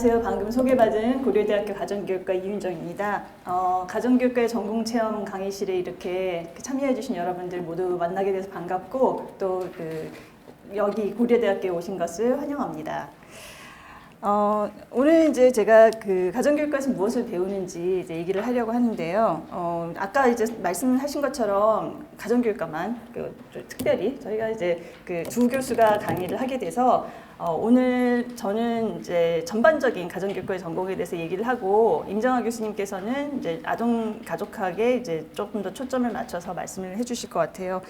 안녕하세요. 방금 소개받은 고려대학교 가정교육과 이윤정입니다. 가정교육과의 전공체험 강의실에 이렇게 참여해 주신 여러분들 모두 만나게 돼서 반갑고 또 여기 고려대학교에 오신 것을 환영합니다. 오늘 이제 제가 가정교육과에서 무엇을 배우는지 이제 얘기를 하려고 하는데요. 아까 이제 말씀하신 것처럼 가정교육과만 특별히 저희가 이제 주 교수가 강의를 하게 돼서 오늘 저는 이제 전반적인 가정교육과의 전공에 대해서 얘기를 하고 임정아 교수님께서는 이제 아동 가족학에 이제 조금 더 초점을 맞춰서 말씀을 해주실 것 같아요.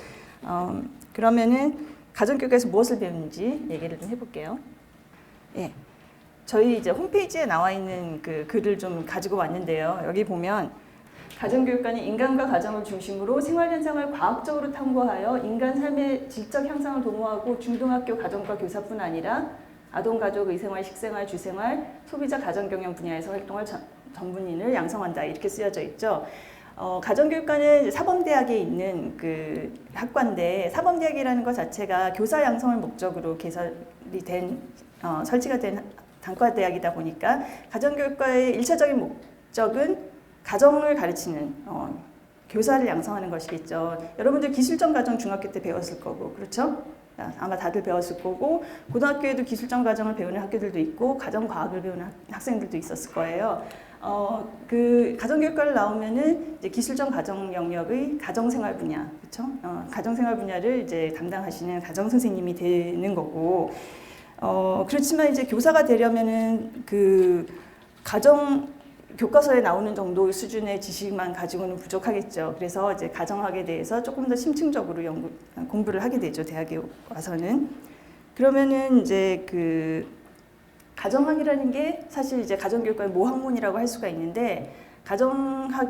그러면은 가정교육과에서 무엇을 배우는지 얘기를 좀 해볼게요. 예. 저희 이제 홈페이지에 나와 있는 글을 좀 가지고 왔는데요. 여기 보면 가정교육과는 인간과 가정을 중심으로 생활현상을 과학적으로 탐구하여 인간 삶의 질적 향상을 도모하고 중등학교 가정과 교사뿐 아니라 아동, 가족, 의생활, 식생활, 주생활, 소비자, 가정경영 분야에서 활동할 전문인을 양성한다. 이렇게 쓰여져 있죠. 가정교육과는 사범대학에 있는 학과인데 사범대학이라는 것 자체가 교사 양성을 목적으로 개설이 된 설치가 된 단과대학이다 보니까 가정교육과의 1차적인 목적은 가정을 가르치는 교사를 양성하는 것이겠죠. 여러분들 기술점 가정 중학교 때 배웠을 거고 그렇죠? 아마 다들 배웠을 거고 고등학교에도 기술점 가정을 배우는 학교들도 있고 가정과학을 배우는 학생들도 있었을 거예요. 가정교육과를 나오면은 이제 기술점 가정 영역의 가정생활 분야, 그렇죠? 가정생활 분야를 이제 담당하시는 가정선생님이 되는 거고. 그렇지만 이제 교사가 되려면은 가정 교과서에 나오는 정도 수준의 지식만 가지고는 부족하겠죠. 그래서 이제 가정학에 대해서 조금 더 심층적으로 공부를 하게 되죠. 대학에 와서는. 그러면은 이제 가정학이라는 게 사실 이제 가정교육과의 모학문이라고 할 수가 있는데 가정학이라는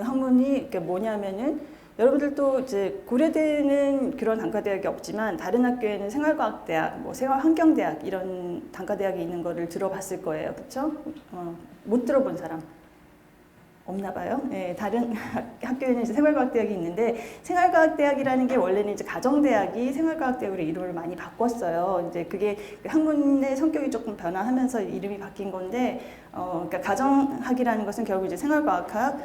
학문이 뭐냐면은 여러분들도 이제 고려대는 그런 단과대학이 없지만 다른 학교에는 생활과학대학, 생활환경대학 이런 단과대학이 있는 거를 들어봤을 거예요. 그렇죠? 못 들어본 사람 없나 봐요. 네, 다른 학교에는 이제 생활과학대학이 있는데 생활과학대학이라는 게 원래는 이제 가정대학이 생활과학대학으로 이름을 많이 바꿨어요. 이제 그게 학문의 성격이 조금 변화하면서 이름이 바뀐 건데 그러니까 가정학이라는 것은 결국 이제 생활과학과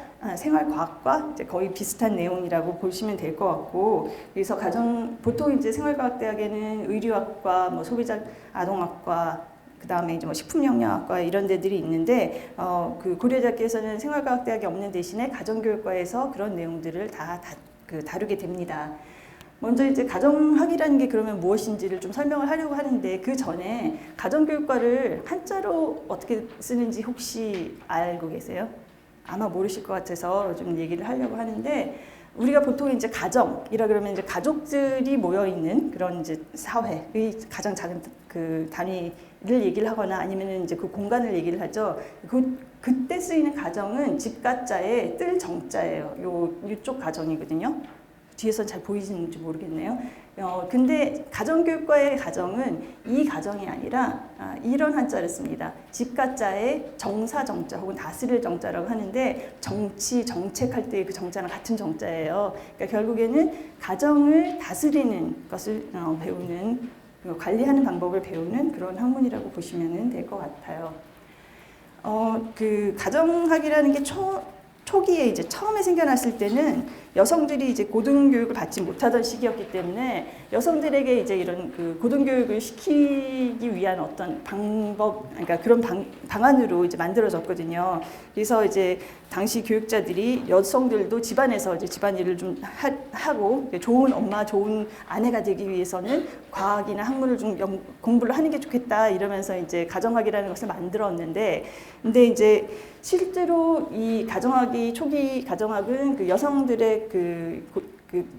이제 거의 비슷한 내용이라고 보시면 될 것 같고 그래서 보통 이제 생활과학대학에는 의류학과, 소비자 아동학과 그 다음에 이제 식품영양학과 이런 데들이 있는데 고려대학교에서는 생활과학대학이 없는 대신에 가정교육과에서 그런 내용들을 다 다루게 됩니다. 먼저 이제 가정학이라는 게 그러면 무엇인지를 좀 설명을 하려고 하는데 그 전에 가정교육과를 한자로 어떻게 쓰는지 혹시 알고 계세요? 아마 모르실 것 같아서 좀 얘기를 하려고 하는데 우리가 보통 이제 가정이라 그러면 이제 가족들이 모여 있는 그런 이제 사회의 가장 작은 단위를 얘기를 하거나 아니면은 이제 그 공간을 얘기를 하죠. 그때 쓰이는 가정은 집가자에 뜰 정자예요. 이쪽 가정이거든요. 뒤에서 잘 보이시는지 모르겠네요. 근데 가정교육과의 가정은 이 가정이 아니라 이런 한자를 씁니다. 집가자에 정사정자 혹은 다스릴 정자라고 하는데 정치, 정책할 때 그 정자랑 같은 정자예요. 그러니까 결국에는 가정을 다스리는 것을 배우는, 관리하는 방법을 배우는 그런 학문이라고 보시면 될 것 같아요. 가정학이라는 게 초기에 이제 처음에 생겨났을 때는 여성들이 이제 고등교육을 받지 못하던 시기였기 때문에 여성들에게 이제 이런 고등교육을 시키기 위한 어떤 방법, 그러니까 그런 방안으로 이제 만들어졌거든요. 그래서 이제 당시 교육자들이 여성들도 집안에서 이제 집안일을 좀 하고 좋은 엄마, 좋은 아내가 되기 위해서는 과학이나 학문을 좀 공부를 하는 게 좋겠다 이러면서 이제 가정학이라는 것을 만들었는데, 근데 이제 실제로 이 초기 가정학은 여성들의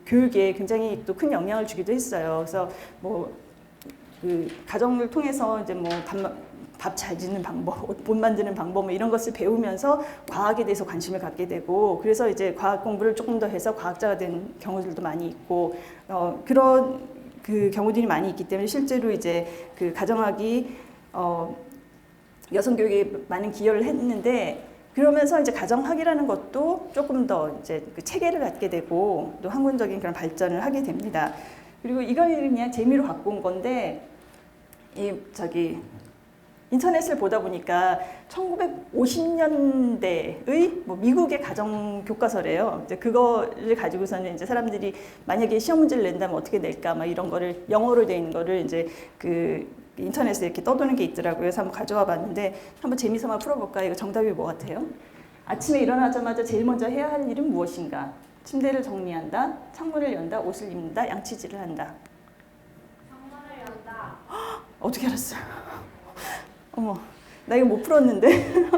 교육에 굉장히 또 큰 영향을 주기도 했어요. 그래서 가정을 통해서 이제 밥 잘 짓는 방법, 옷 만드는 방법 이런 것을 배우면서 과학에 대해서 관심을 갖게 되고 그래서 이제 과학 공부를 조금 더 해서 과학자가 된 경우들도 많이 있고 그런 경우들이 많이 있기 때문에 실제로 이제 가정학이 여성 교육에 많은 기여를 했는데 그러면서 이제 가정학이라는 것도 조금 더 이제 체계를 갖게 되고 또 학문적인 그런 발전을 하게 됩니다. 그리고 이거는 그냥 재미로 갖고 온 건데 인터넷을 보다 보니까 1950년대의 뭐 미국의 가정 교과서래요. 이제 그거를 가지고서는 이제 사람들이 만약에 시험 문제를 낸다면 어떻게 낼까 막 이런 거를 영어로 돼 있는 거를 이제 그 인터넷에 이렇게 떠도는 게 있더라고요. 그래서 한번 가져와 봤는데 한번 재미삼아 풀어볼까? 이거 정답이 뭐 같아요? 아침에 일어나자마자 제일 먼저 해야 할 일은 무엇인가? 침대를 정리한다, 창문을 연다, 옷을 입는다, 양치질을 한다. 창문을 연다. 어떻게 알았어요? 어머, 나 이거 못 풀었는데.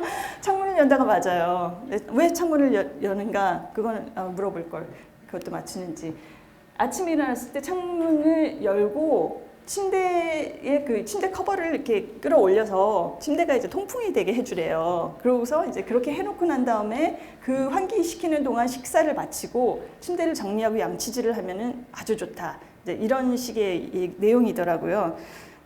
창문을 연다가 맞아요. 왜 창문을 여는가? 그거는 물어볼 걸. 그것도 맞추는지. 아침에 일어났을 때 창문을 열고 침대에 그 침대 커버를 이렇게 끌어올려서 침대가 이제 통풍이 되게 해주래요. 그러고서 이제 그렇게 해놓고 난 다음에 그 환기시키는 동안 식사를 마치고 침대를 정리하고 양치질을 하면은 아주 좋다. 이제 이런 식의 내용이더라고요.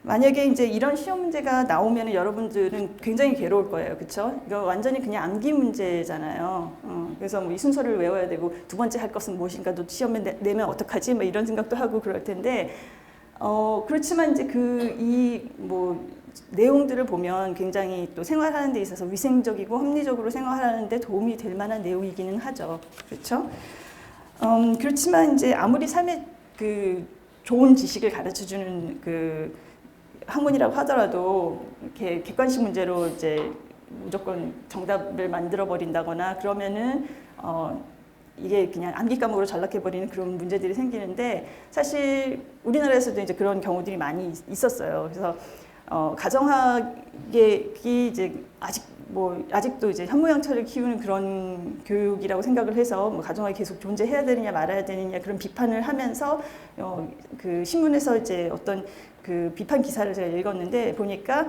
만약에 이제 이런 시험 문제가 나오면 여러분들은 굉장히 괴로울 거예요. 그렇죠? 이거 완전히 그냥 암기 문제잖아요. 그래서 뭐 이 순서를 외워야 되고 두 번째 할 것은 무엇인가 또 시험에 내면 어떡하지? 뭐 이런 생각도 하고 그럴 텐데 그렇지만 이제 뭐 내용들을 보면 굉장히 또 생활하는 데 있어서 위생적이고 합리적으로 생활하는 데 도움이 될 만한 내용이기는 하죠. 그렇죠? 그렇지만 이제 아무리 삶에 그 좋은 지식을 가르쳐 주는 그 학문이라고 하더라도 이렇게 객관식 문제로 이제 무조건 정답을 만들어 버린다거나 그러면은 이게 그냥 암기 과목으로 전락해버리는 그런 문제들이 생기는데 사실 우리나라에서도 이제 그런 경우들이 많이 있었어요. 그래서 가정학이 이제 아직도 이제 현모양처를 키우는 그런 교육이라고 생각을 해서 뭐 가정학이 계속 존재해야 되느냐 말아야 되느냐 그런 비판을 하면서 그 신문에서 이제 어떤 그 비판 기사를 제가 읽었는데 보니까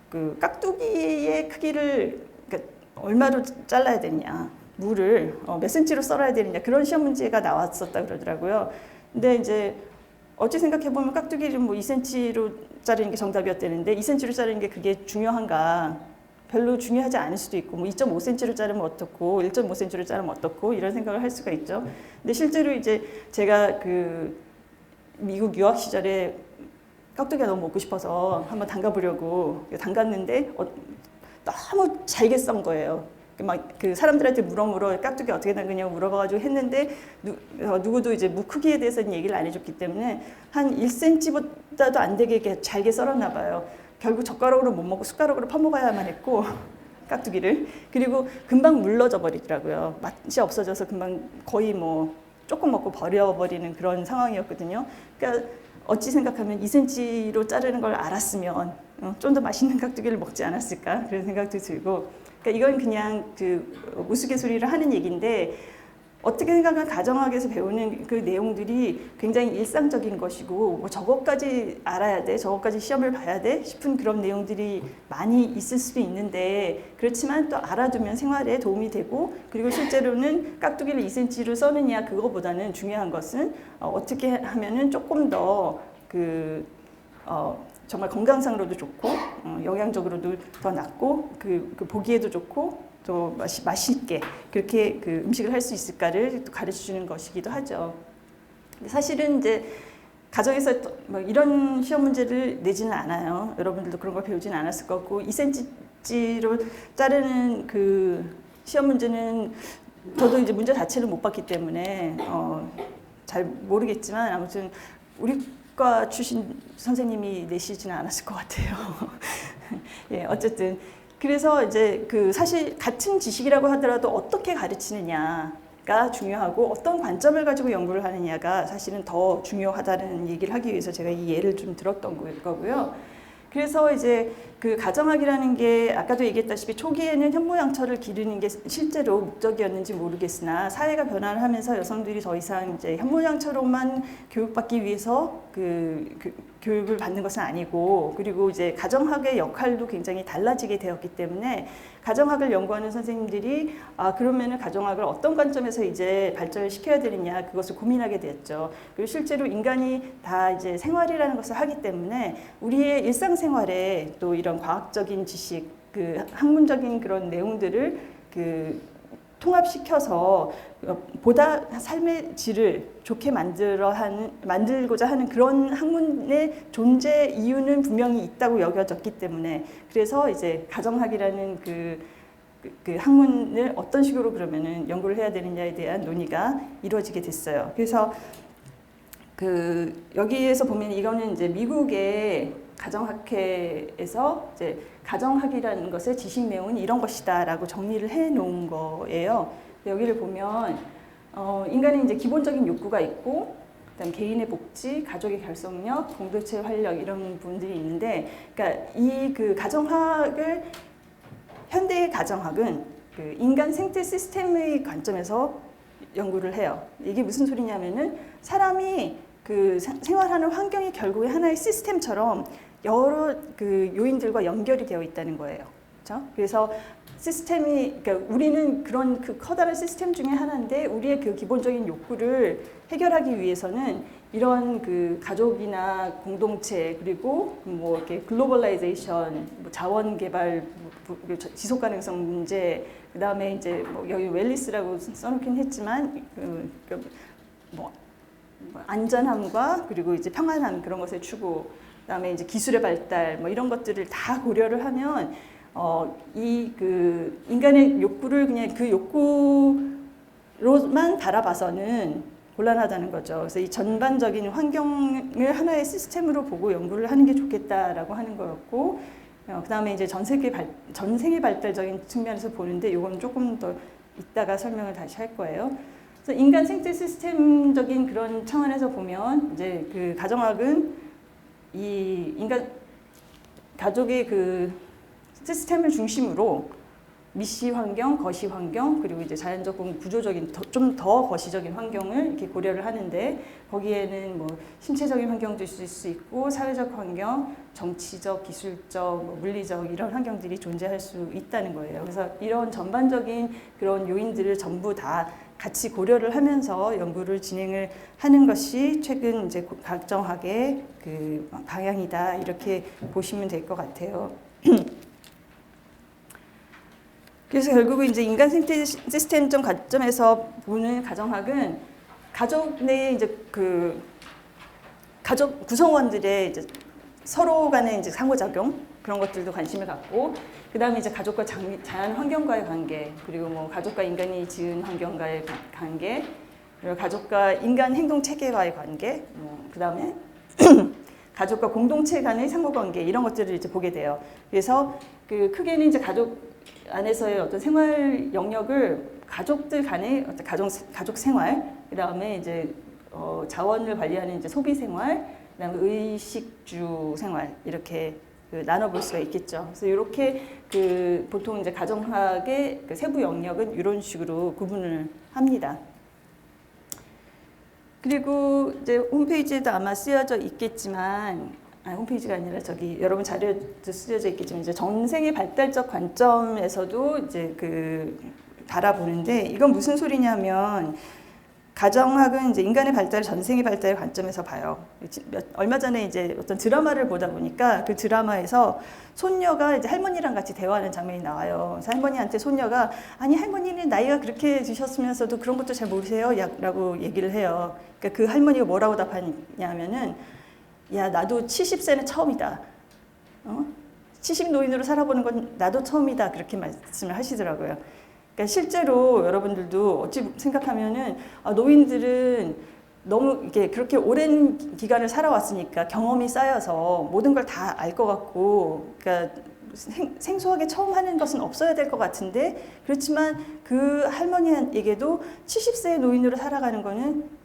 그 깍두기의 크기를 그러니까 얼마로 잘라야 되느냐. 물을 몇 센치로 썰어야 되느냐 그런 시험 문제가 나왔었다 그러더라고요. 근데 이제 어찌 생각해 보면 깍두기를 뭐 2cm로 자르는 게 정답이었다는데 2cm로 자르는 게 그게 중요한가? 별로 중요하지 않을 수도 있고 뭐 2.5cm로 자르면 어떻고 1.5cm로 자르면 어떻고 이런 생각을 할 수가 있죠. 근데 실제로 이제 제가 그 미국 유학 시절에 깍두기가 너무 먹고 싶어서 한번 담가보려고 담갔는데 너무 잘게 썬 거예요. 막 그 사람들한테 물어 깍두기 어떻게 담그냐고 물어봐가지고 했는데 누구도 이제 무 크기에 대해서는 얘기를 안 해줬기 때문에 한 1cm보다도 안 되게 잘게 썰었나 봐요. 결국 젓가락으로 못 먹고 숟가락으로 퍼먹어야만 했고 깍두기를 그리고 금방 물러져 버리더라고요. 맛이 없어져서 금방 거의 뭐 조금 먹고 버려버리는 그런 상황이었거든요. 그러니까 어찌 생각하면 2cm로 자르는 걸 알았으면 좀 더 맛있는 깍두기를 먹지 않았을까 그런 생각도 들고 그러니까 이건 그냥 그 우스갯소리를 하는 얘기인데 어떻게 생각하면 가정학에서 배우는 그 내용들이 굉장히 일상적인 것이고 뭐 저것까지 알아야 돼, 저것까지 시험을 봐야 돼 싶은 그런 내용들이 많이 있을 수도 있는데 그렇지만 또 알아두면 생활에 도움이 되고 그리고 실제로는 깍두기를 2cm로 써느냐 그거보다는 중요한 것은 어떻게 하면은 조금 더 정말 건강상으로도 좋고 영양적으로도 더 낫고 그 보기에도 좋고 또 맛있게 그렇게 그 음식을 할 수 있을까를 또 가르쳐 주는 것이기도 하죠. 사실은 이제 가정에서 뭐 이런 시험 문제를 내지는 않아요. 여러분들도 그런 걸 배우지는 않았을 거고 2cm로 자르는 그 시험 문제는 저도 이제 문제 자체를 못 봤기 때문에 잘 모르겠지만 아무튼 우리과 출신 선생님이 내시지는 않았을 것 같아요. 예, 어쨌든 그래서 이제 그 사실 같은 지식이라고 하더라도 어떻게 가르치느냐가 중요하고 어떤 관점을 가지고 연구를 하느냐가 사실은 더 중요하다는 얘기를 하기 위해서 제가 이 예를 좀 들었던 거고요. 그래서 이제 그 가정학이라는 게 아까도 얘기했다시피 초기에는 현모양처를 기르는 게 실제로 목적이었는지 모르겠으나 사회가 변화를 하면서 여성들이 더 이상 이제 현모양처로만 교육받기 위해서 교육을 받는 것은 아니고 그리고 이제 가정학의 역할도 굉장히 달라지게 되었기 때문에 가정학을 연구하는 선생님들이 그러면은 가정학을 어떤 관점에서 이제 발전을 시켜야 되느냐 그것을 고민하게 됐죠. 그리고 실제로 인간이 다 이제 생활이라는 것을 하기 때문에 우리의 일상생활에 또 이런 과학적인 지식, 그 학문적인 그런 내용들을 통합시켜서 보다 삶의 질을 좋게 만들고자 하는 그런 학문의 존재 이유는 분명히 있다고 여겨졌기 때문에 그래서 이제 가정학이라는 그 학문을 어떤 식으로 그러면은 연구를 해야 되느냐에 대한 논의가 이루어지게 됐어요. 그래서 여기에서 보면 이거는 이제 미국의 가정학회에서 이제 가정학이라는 것의 지식내용은 이런 것이다라고 정리를 해 놓은 거예요. 여기를 보면 인간의 이제 기본적인 욕구가 있고, 그다음 개인의 복지, 가족의 결속력, 공동체 활력 이런 부분들이 있는데, 그러니까 이 가정학을 현대의 가정학은 인간 생태 시스템의 관점에서 연구를 해요. 이게 무슨 소리냐면은 사람이 생활하는 환경이 결국에 하나의 시스템처럼 여러 요인들과 연결이 되어 있다는 거예요. 그렇죠? 그래서 그러니까 우리는 그런 커다란 시스템 중에 하나인데 우리의 기본적인 욕구를 해결하기 위해서는 이런 가족이나 공동체 그리고 뭐 이렇게 글로벌라이제이션, 뭐 자원 개발, 지속 가능성 문제, 그다음에 이제 뭐 여기 웰리스라고 써놓긴 했지만 뭐 안전함과 그리고 이제 평안함 그런 것의 추구, 그다음에 이제 기술의 발달 뭐 이런 것들을 다 고려를 하면 인간의 욕구를 그냥 그 욕구로만 바라봐서는 곤란하다는 거죠. 그래서 이 전반적인 환경을 하나의 시스템으로 보고 연구를 하는 게 좋겠다라고 하는 거였고, 그다음에 이제 전생의 발달적인 측면에서 보는데 이건 조금 더 이따가 설명을 다시 할 거예요. 그래서 인간 생태 시스템적인 그런 차원에서 보면 이제 가정학은 이 인간 가족의 시스템을 중심으로 미시 환경, 거시 환경, 그리고 이제 자연적 구조적인 좀 더 거시적인 환경을 이렇게 고려를 하는데 거기에는 뭐 신체적인 환경도 있을 수 있고 사회적 환경, 정치적, 기술적, 뭐 물리적 이런 환경들이 존재할 수 있다는 거예요. 그래서 이런 전반적인 그런 요인들을 전부 다 같이 고려를 하면서 연구를 진행을 하는 것이 최근 이제 가정학의 방향이다 이렇게 보시면 될 것 같아요. 그래서 결국은 이제 인간 생태 시스템적 관점에서 보는 가정학은 가족 내에 이제 가족 구성원들의 이제 서로 간의 이제 상호작용 그런 것들도 관심을 갖고, 그 다음에 이제 가족과 자연 환경과의 관계, 그리고 뭐 가족과 인간이 지은 환경과의 관계, 그리고 가족과 인간 행동 체계와의 관계, 그 다음에 가족과 공동체 간의 상호관계 이런 것들을 이제 보게 돼요. 그래서 크게는 이제 가족 안에서의 어떤 생활 영역을 가족들 간의 어떤 가족 생활, 그 다음에 이제 자원을 관리하는 이제 소비 생활, 그 다음에 의식주 생활 이렇게 나눠볼 수가 있겠죠. 그래서 이렇게 보통 이제 가정학의 세부 영역은 이런 식으로 구분을 합니다. 그리고 이제 홈페이지에도 아마 쓰여져 있겠지만, 홈페이지가 아니라 저기 여러분 자료도 쓰여져 있겠지만 이제 전생의 발달적 관점에서도 이제 바라보는데 이건 무슨 소리냐면 가정학은 이제 인간의 발달을 전생의 발달의 관점에서 봐요. 얼마 전에 이제 어떤 드라마를 보다 보니까 그 드라마에서 손녀가 이제 할머니랑 같이 대화하는 장면이 나와요. 그래서 할머니한테 손녀가 아니 할머니는 나이가 그렇게 드셨으면서도 그런 것도 잘 모르세요? 라고 얘기를 해요. 그러니까 그 할머니가 뭐라고 답하냐면은 야 나도 70세는 처음이다. 70 노인으로 살아보는 건 나도 처음이다. 그렇게 말씀을 하시더라고요. 그러니까 실제로 여러분들도 어찌 생각하면은 노인들은 너무 이게 그렇게 오랜 기간을 살아왔으니까 경험이 쌓여서 모든 걸 다 알 것 같고, 그러니까 생소하게 처음 하는 것은 없어야 될 것 같은데 그렇지만 그 할머니에게도 70세의 노인으로 살아가는 거는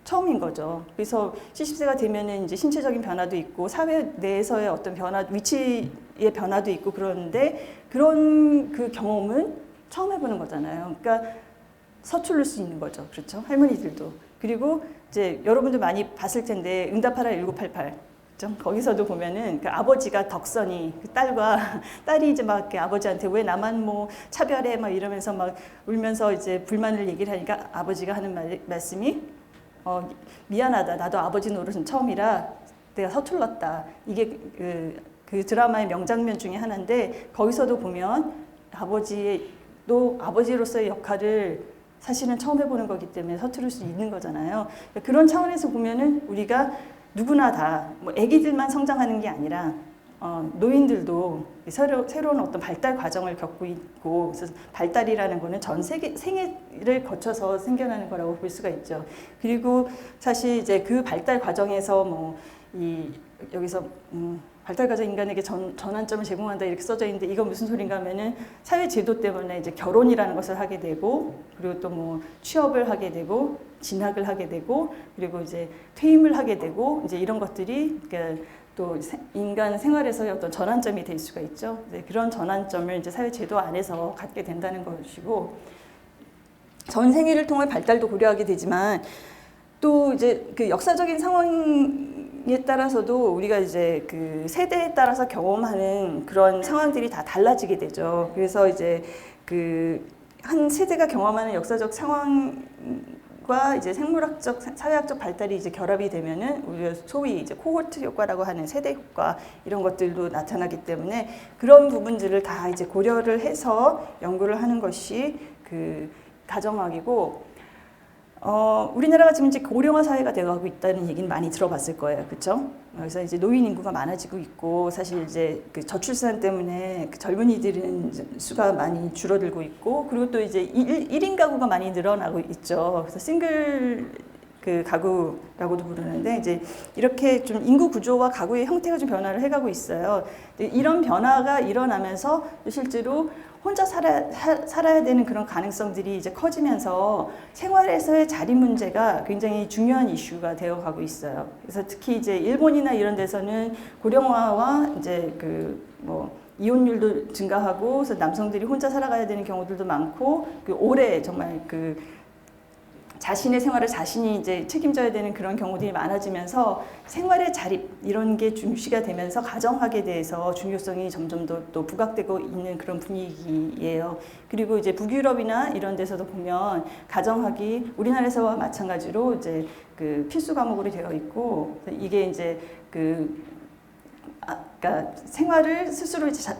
처음인 거죠. 그래서 70세가 되면은 이제 신체적인 변화도 있고 사회 내에서의 어떤 위치의 변화도 있고 그러는데 그런 경험은 처음 해보는 거잖아요. 그러니까 서투를 수 있는 거죠. 그렇죠? 할머니들도. 그리고 이제 여러분들 많이 봤을 텐데 응답하라 1988. 좀 거기서도 보면은 아버지가 덕선이 딸이 이제 막 아버지한테 왜 나만 뭐 차별해 막 이러면서 막 울면서 이제 불만을 얘기를 하니까 아버지가 하는 말씀이 미안하다. 나도 아버지 노릇은 처음이라 내가 서툴렀다. 이게 그 드라마의 명장면 중에 하나인데 거기서도 보면 아버지의 또 아버지로서의 역할을 사실은 처음 해보는 거기 때문에 서투를 수 있는 거잖아요. 그런 차원에서 보면은 우리가 누구나 다 뭐 아기들만 성장하는 게 아니라 노인들도 새로운 어떤 발달 과정을 겪고 있고, 그래서 발달이라는 거는 전 세계 생애를 거쳐서 생겨나는 거라고 볼 수가 있죠. 그리고 사실 이제 그 발달 과정에서 여기서 발달 과정 인간에게 전환점을 제공한다 이렇게 써져 있는데, 이건 무슨 소린가 하면은 사회 제도 때문에 이제 결혼이라는 것을 하게 되고, 그리고 또 뭐 취업을 하게 되고, 진학을 하게 되고, 그리고 이제 퇴임을 하게 되고, 이제 이런 것들이 그러니까 또 인간 생활에서의 어떤 전환점이 될 수가 있죠. 그런 전환점을 이제 사회 제도 안에서 갖게 된다는 것이고, 전 생애를 통해 발달도 고려하게 되지만, 또 이제 그 역사적인 상황에 따라서도 우리가 이제 그 세대에 따라서 경험하는 그런 상황들이 다 달라지게 되죠. 그래서 이제 그 한 세대가 경험하는 역사적 상황과 이제 생물학적, 사회학적 발달이 이제 결합이 되면은 우리가 소위 이제 코호트 효과라고 하는 세대 효과 이런 것들도 나타나기 때문에, 그런 부분들을 다 이제 고려를 해서 연구를 하는 것이 그 가정학이고, 우리나라가 지금 이제 고령화 사회가 되어가고 있다는 얘기는 많이 들어봤을 거예요, 그렇죠? 그래서 이제 노인 인구가 많아지고 있고, 사실 이제 그 저출산 때문에 그 젊은이들은 수가 많이 줄어들고 있고, 그리고 또 이제 1인 가구가 많이 늘어나고 있죠. 그래서 싱글 그 가구라고도 부르는데, 이제 이렇게 좀 인구 구조와 가구의 형태가 좀 변화를 해가고 있어요. 이런 변화가 일어나면서 실제로 혼자 살아야 되는 그런 가능성들이 이제 커지면서 생활에서의 자리 문제가 굉장히 중요한 이슈가 되어가고 있어요. 그래서 특히 이제 일본이나 이런 데서는 고령화와 이제 그 뭐 이혼율도 증가하고, 그래서 남성들이 혼자 살아가야 되는 경우들도 많고, 오래 정말 그 자신의 생활을 자신이 이제 책임져야 되는 그런 경우들이 많아지면서 생활의 자립 이런 게 중시가 되면서 가정학에 대해서 중요성이 점점 더 또 부각되고 있는 그런 분위기예요. 그리고 이제 북유럽이나 이런 데서도 보면 가정학이 우리나라에서와 마찬가지로 이제 그 필수 과목으로 되어 있고, 이게 이제 그러니까 생활을 스스로 이제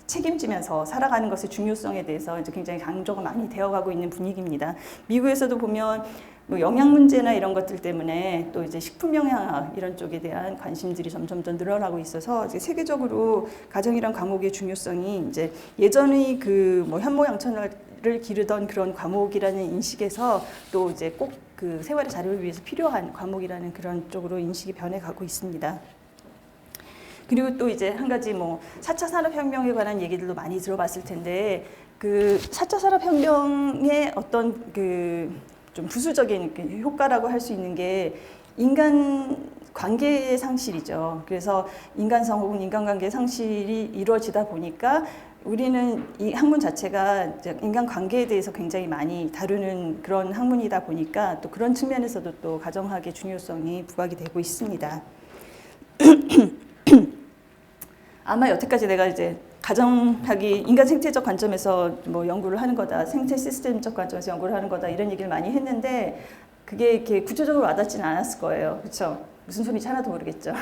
책임지면서 살아가는 것의 중요성에 대해서 이제 굉장히 강조가 많이 되어가고 있는 분위기입니다. 미국에서도 보면 뭐 영양 문제나 이런 것들 때문에 또 이제 식품 영양학 이런 쪽에 대한 관심들이 점점 더 늘어나고 있어서, 이제 세계적으로 가정이란 과목의 중요성이 이제 예전의 그 뭐 현모양처를 기르던 그런 과목이라는 인식에서 또 이제 꼭 그 생활의 자립을 위해서 필요한 과목이라는 그런 쪽으로 인식이 변해가고 있습니다. 그리고 또 이제 한 가지 뭐 4차 산업혁명에 관한 얘기들도 많이 들어봤을 텐데, 그 4차 산업혁명의 어떤 그 좀 부수적인 효과라고 할 수 있는 게 인간 관계의 상실이죠. 그래서 인간성 혹은 인간관계의 상실이 이루어지다 보니까 우리는 이 학문 자체가 인간 관계에 대해서 굉장히 많이 다루는 그런 학문이다 보니까 또 그런 측면에서도 또 가정학의 중요성이 부각이 되고 있습니다. 아마 여태까지 내가 이제 가정학이 인간 생태적 관점에서 뭐 연구를 하는 거다, 생태 시스템적 관점에서 연구를 하는 거다 이런 얘기를 많이 했는데, 그게 이렇게 구체적으로 와닿지는 않았을 거예요, 그렇죠? 무슨 소리인지 하나도 모르겠죠.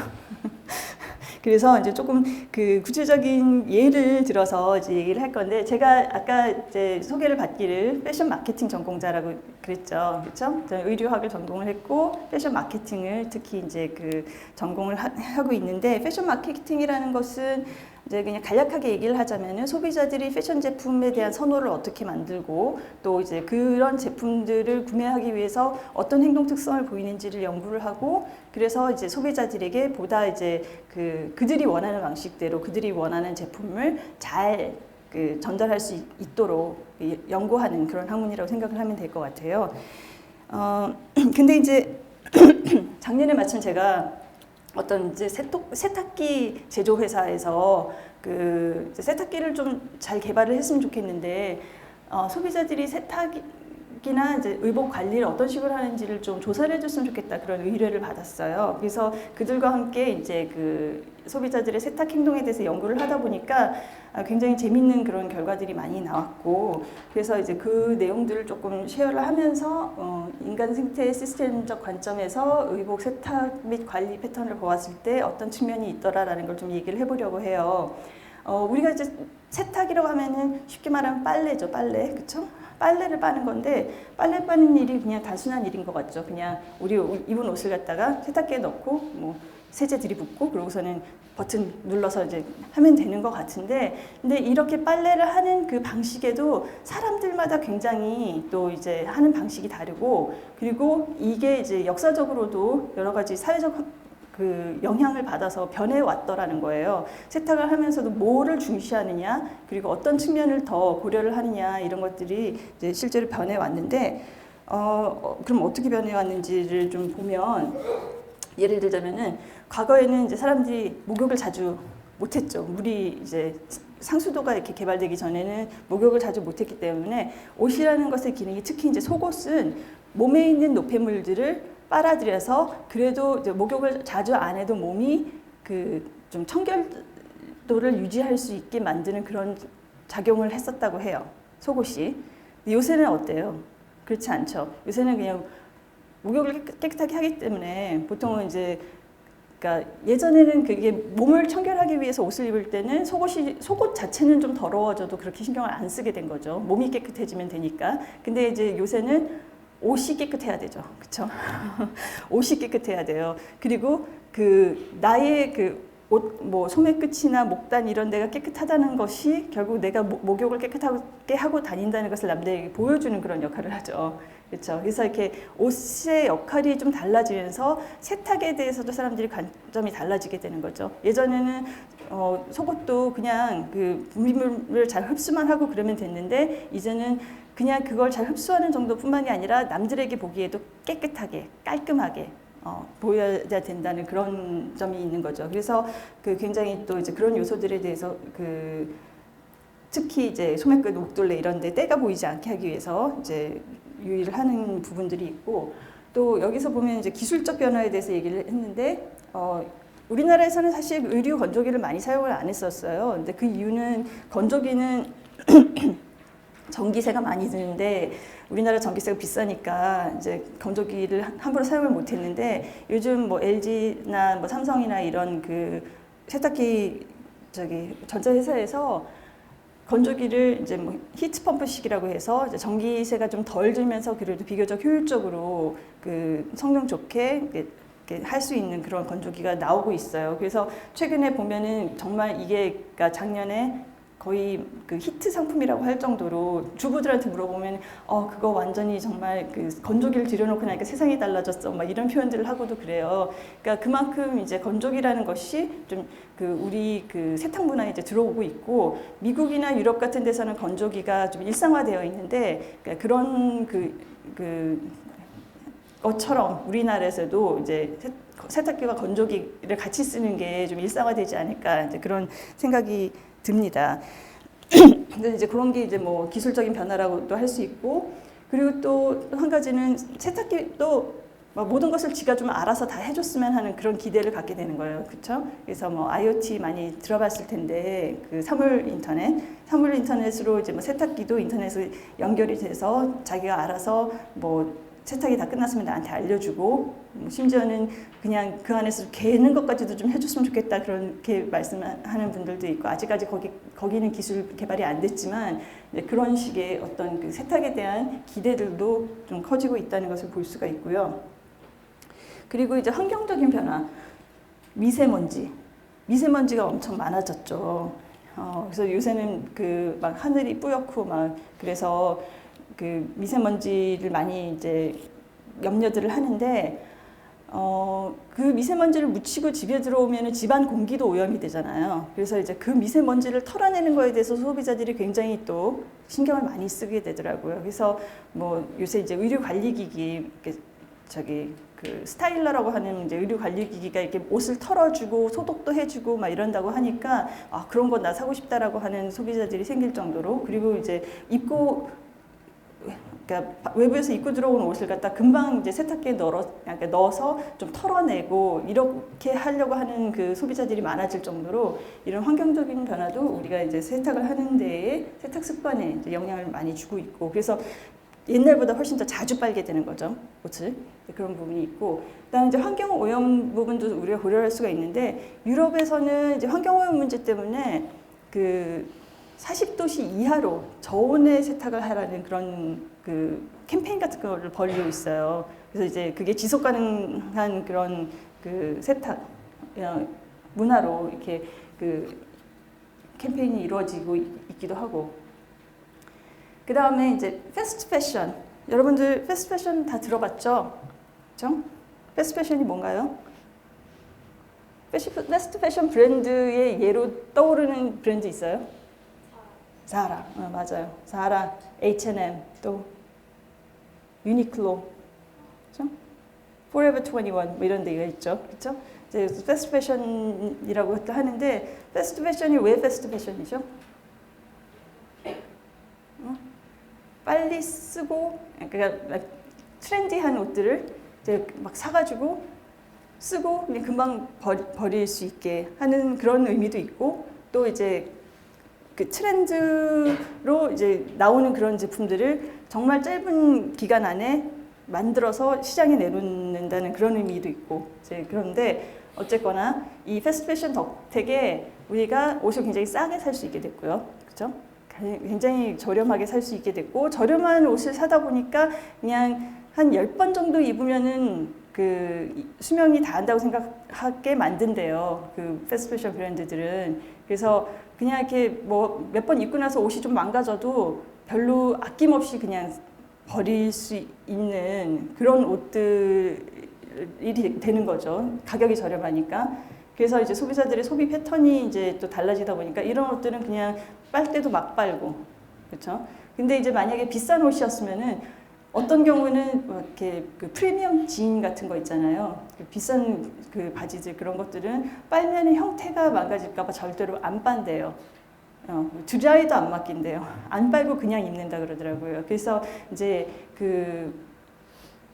그래서 이제 조금 그 구체적인 예를 들어서 이제 얘기를 할 건데, 제가 아까 이제 소개를 받기를 패션 마케팅 전공자라고 그랬죠, 그렇죠? 저는 의류학을 전공을 했고 패션 마케팅을 특히 이제 그 전공을 하고 있는데, 패션 마케팅이라는 것은 이제 그냥 간략하게 얘기를 하자면은 소비자들이 패션 제품에 대한 선호를 어떻게 만들고, 또 이제 그런 제품들을 구매하기 위해서 어떤 행동 특성을 보이는지를 연구를 하고, 그래서 이제 소비자들에게 보다 이제 그들이 원하는 방식대로 그들이 원하는 제품을 잘 전달할 수 있도록 연구하는 그런 학문이라고 생각을 하면 될 것 같아요. 근데 이제 작년에 마침 제가 어떤 이제 세탁기 제조 회사에서 그 세탁기를 좀 잘 개발을 했으면 좋겠는데, 소비자들이 세탁기나 이제 의복 관리를 어떤 식으로 하는지를 좀 조사를 해줬으면 좋겠다 그런 의뢰를 받았어요. 그래서 그들과 함께 이제 그 소비자들의 세탁 행동에 대해서 연구를 하다 보니까 굉장히 재밌는 그런 결과들이 많이 나왔고, 그래서 이제 그 내용들을 조금 쉐어를 하면서 인간 생태 시스템적 관점에서 의복 세탁 및 관리 패턴을 보았을 때 어떤 측면이 있더라라는 걸 좀 얘기를 해보려고 해요. 우리가 이제 세탁이라고 하면은 쉽게 말하면 빨래죠, 빨래, 그렇죠? 빨래를 빠는 건데 빨래 빠는 일이 그냥 단순한 일인 것 같죠. 그냥 우리 입은 옷을 갖다가 세탁기에 넣고 뭐 세제 들이붓고 그러고서는 버튼 눌러서 이제 하면 되는 것 같은데, 근데 이렇게 빨래를 하는 그 방식에도 사람들마다 굉장히 또 이제 하는 방식이 다르고, 그리고 이게 이제 역사적으로도 여러 가지 사회적 그 영향을 받아서 변해왔더라는 거예요. 세탁을 하면서도 뭐를 중시하느냐, 그리고 어떤 측면을 더 고려를 하느냐, 이런 것들이 이제 실제로 변해왔는데, 그럼 어떻게 변해왔는지를 좀 보면, 예를 들자면은 과거에는 이제 사람들이 목욕을 자주 못했죠. 물이 이제 상수도가 이렇게 개발되기 전에는 목욕을 자주 못했기 때문에 옷이라는 것의 기능이, 특히 이제 속옷은 몸에 있는 노폐물들을 빨아들여서 그래도 이제 목욕을 자주 안 해도 몸이 그 좀 청결도를 유지할 수 있게 만드는 그런 작용을 했었다고 해요. 속옷이. 근데 요새는 어때요? 그렇지 않죠. 요새는 그냥 목욕을 깨끗하게 하기 때문에 보통은 이제, 그러니까 예전에는 그게 몸을 청결하기 위해서 옷을 입을 때는 속옷 자체는 좀 더러워져도 그렇게 신경을 안 쓰게 된 거죠. 몸이 깨끗해지면 되니까. 근데 이제 요새는 옷이 깨끗해야 되죠. 그렇죠? 옷이 깨끗해야 돼요. 그리고 그 나의 그 옷, 뭐 소매 끝이나 목단 이런 데가 깨끗하다는 것이 결국 내가 목욕을 깨끗하게 하고 다닌다는 것을 남들에게 보여주는 그런 역할을 하죠. 그렇죠. 그래서 이렇게 옷의 역할이 좀 달라지면서 세탁에 대해서도 사람들이 관점이 달라지게 되는 거죠. 예전에는 속옷도 그냥 그 분비물을 잘 흡수만 하고 그러면 됐는데, 이제는 그냥 그걸 잘 흡수하는 정도뿐만이 아니라 남들에게 보기에도 깨끗하게, 깔끔하게 보여야 된다는 그런 점이 있는 거죠. 그래서 그 굉장히 또 이제 그런 요소들에 대해서 그 특히 이제 소매끝, 목둘레 이런 데 때가 보이지 않게 하기 위해서 이제 유의를 하는 부분들이 있고, 또 여기서 보면 이제 기술적 변화에 대해서 얘기를 했는데, 우리나라에서는 사실 의류 건조기를 많이 사용을 안 했었어요. 근데 그 이유는 건조기는 전기세가 많이 드는데 우리나라 전기세가 비싸니까 이제 건조기를 함부로 사용을 못 했는데, 요즘 뭐 LG나 뭐 삼성이나 이런 그 세탁기 전자회사에서 건조기를 이제 뭐 히트펌프식이라고 해서 이제 전기세가 좀 덜 들면서 그래도 비교적 효율적으로 그 성능 좋게 할 수 있는 그런 건조기가 나오고 있어요. 그래서 최근에 보면은 정말 이게, 그러니까 작년에 거의 그 히트 상품이라고 할 정도로 주부들한테 물어보면 그거 완전히 정말 그 건조기를 들여놓고 나니까 세상이 달라졌어 막 이런 표현들을 하고도 그래요. 그러니까 그만큼 이제 건조기라는 것이 좀 그 우리 그 세탁 문화에 이제 들어오고 있고, 미국이나 유럽 같은 데서는 건조기가 좀 일상화되어 있는데, 그러니까 그런 그 것처럼 우리나라에서도 이제 세탁기와 건조기를 같이 쓰는 게 좀 일상화되지 않을까, 이제 그런 생각이 듭니다. 근데 이제 그런 게 이제 뭐 기술적인 변화라고도 할 수 있고, 그리고 또 한 가지는 세탁기도 모든 것을 지가 좀 알아서 다 해줬으면 하는 그런 기대를 갖게 되는 거예요. 그렇죠? 그래서 뭐 IoT 많이 들어봤을 텐데, 그 사물 인터넷으로 이제 뭐 세탁기도 인터넷에 연결이 돼서 자기가 알아서 뭐 세탁이 다 끝났으면 나한테 알려주고, 심지어는 그냥 그 안에서 개는 것까지도 좀 해줬으면 좋겠다, 그렇게 말씀하는 분들도 있고, 아직까지 거기는 기술 개발이 안 됐지만 이제 그런 식의 어떤 그 세탁에 대한 기대들도 좀 커지고 있다는 것을 볼 수가 있고요. 그리고 이제 환경적인 변화, 미세먼지가 엄청 많아졌죠. 그래서 요새는 그 막 하늘이 뿌옇고 막 그래서 그 미세먼지를 많이 이제 염려들을 하는데, 그 미세먼지를 묻히고 집에 들어오면 집안 공기도 오염이 되잖아요. 그래서 이제 그 미세먼지를 털어내는 거에 대해서 소비자들이 굉장히 또 신경을 많이 쓰게 되더라고요. 그래서 뭐 요새 이제 의류 관리기기, 그 스타일러라고 하는 이제 의류 관리기기가 이렇게 옷을 털어주고 소독도 해주고 막 이런다고 하니까 그런 거 나 사고 싶다라고 하는 소비자들이 생길 정도로, 그리고 이제 그러니까 외부에서 입고 들어온 옷을 갖다 금방 이제 세탁기에 넣어서 좀 털어내고 이렇게 하려고 하는 그 소비자들이 많아질 정도로, 이런 환경적인 변화도 우리가 이제 세탁을 하는 데에 세탁 습관에 이제 영향을 많이 주고 있고, 그래서 옛날보다 훨씬 더 자주 빨게 되는 거죠, 옷을. 그런 부분이 있고, 그다음에 이제 환경 오염 부분도 우리가 고려할 수가 있는데, 유럽에서는 이제 환경 오염 문제 때문에 그 40도씨 이하로 저온의 세탁을 하라는 그런 그 캠페인 같은 거를 벌이고 있어요. 그래서 이제 그게 지속 가능한 그런 그 세탁 문화로 이렇게 그 캠페인이 이루어지고 있기도 하고. 그 다음에 이제 패스트 패션. 여러분들 패스트 패션 다 들어봤죠? 그렇죠? 패스트 패션이 뭔가요? 패스트 패션 브랜드의 예로 떠오르는 브랜드 있어요? 자라, 맞아요. 자라, H&M, 또 유니클로, 그렇죠? Forever 21 뭐 이런 데가 있죠, 그렇죠? 이제 패스트 패션이라고 하는데 패스트 패션이 왜 패스트 패션이죠? 빨리 쓰고, 그러니까 트렌디한 옷들을 이제 막 사가지고 쓰고 그냥 금방 버릴 수 있게 하는 그런 의미도 있고, 또 이제 그 트렌드로 이제 나오는 그런 제품들을 정말 짧은 기간 안에 만들어서 시장에 내놓는다는 그런 의미도 있고. 이제 그런데 어쨌거나 이 패스트 패션 덕택에 우리가 옷을 굉장히 싸게 살 수 있게 됐고요, 그렇죠? 굉장히 저렴하게 살 수 있게 됐고, 저렴한 옷을 사다 보니까 그냥 한 10번 정도 입으면은 그 수명이 다한다고 생각하게 만든대요, 그 패스트 패션 브랜드들은. 그래서 그냥 이렇게 뭐 몇 번 입고 나서 옷이 좀 망가져도 별로 아낌없이 그냥 버릴 수 있는 그런 옷들이 되는 거죠. 가격이 저렴하니까. 그래서 이제 소비자들의 소비 패턴이 이제 또 달라지다 보니까 이런 옷들은 그냥 빨 때도 막 빨고, 그렇죠? 근데 이제 만약에 비싼 옷이었으면은 어떤 경우는 뭐 이렇게 그 프리미엄 진 같은 거 있잖아요. 그 비싼 그 바지들, 그런 것들은 빨면 형태가 망가질까봐 절대로 안 빤대요. 드라이도 안 맡긴대요. 안 빨고 그냥 입는다 그러더라고요. 그래서 이제 그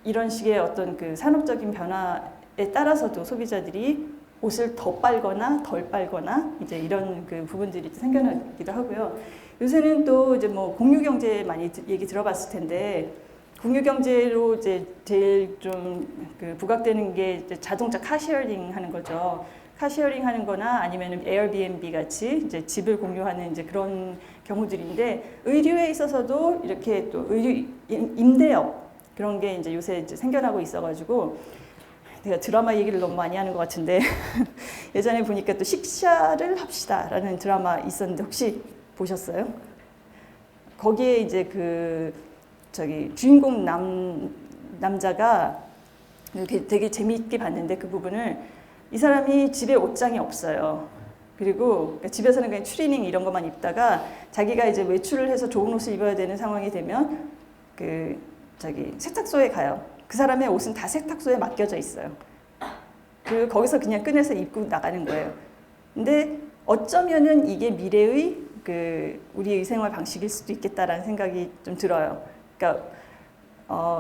이런 식의 어떤 그 산업적인 변화에 따라서도 소비자들이 옷을 더 빨거나 덜 빨거나 이제 이런 그 부분들이 생겨나기도 하고요. 요새는 또 이제 뭐 공유경제 많이 얘기 들어봤을 텐데, 공유경제로 이제 제일 좀 그 부각되는 게 이제 자동차 카쉐어링 하는 거죠. 카쉐어링 하는 거나 아니면 에어비앤비 같이 이제 집을 공유하는 이제 그런 경우들인데, 의류에 있어서도 이렇게 또 의류 임대업 그런 게 이제 요새 이제 생겨나고 있어가지고, 내가 드라마 얘기를 너무 많이 하는 것 같은데 예전에 보니까 또 식사를 합시다라는 드라마 있었는데 혹시 보셨어요? 거기에 이제 그 저기 주인공 남자가 되게 재미있게 봤는데, 그 부분을 이 사람이 집에 옷장이 없어요. 그리고 집에서는 그냥 추리닝 이런 것만 입다가 자기가 이제 외출을 해서 좋은 옷을 입어야 되는 상황이 되면 그 저기 세탁소에 가요. 그 사람의 옷은 다 세탁소에 맡겨져 있어요. 그 거기서 그냥 꺼내서 입고 나가는 거예요. 근데 어쩌면은 이게 미래의 그 우리의 생활 방식일 수도 있겠다라는 생각이 좀 들어요. 그러니까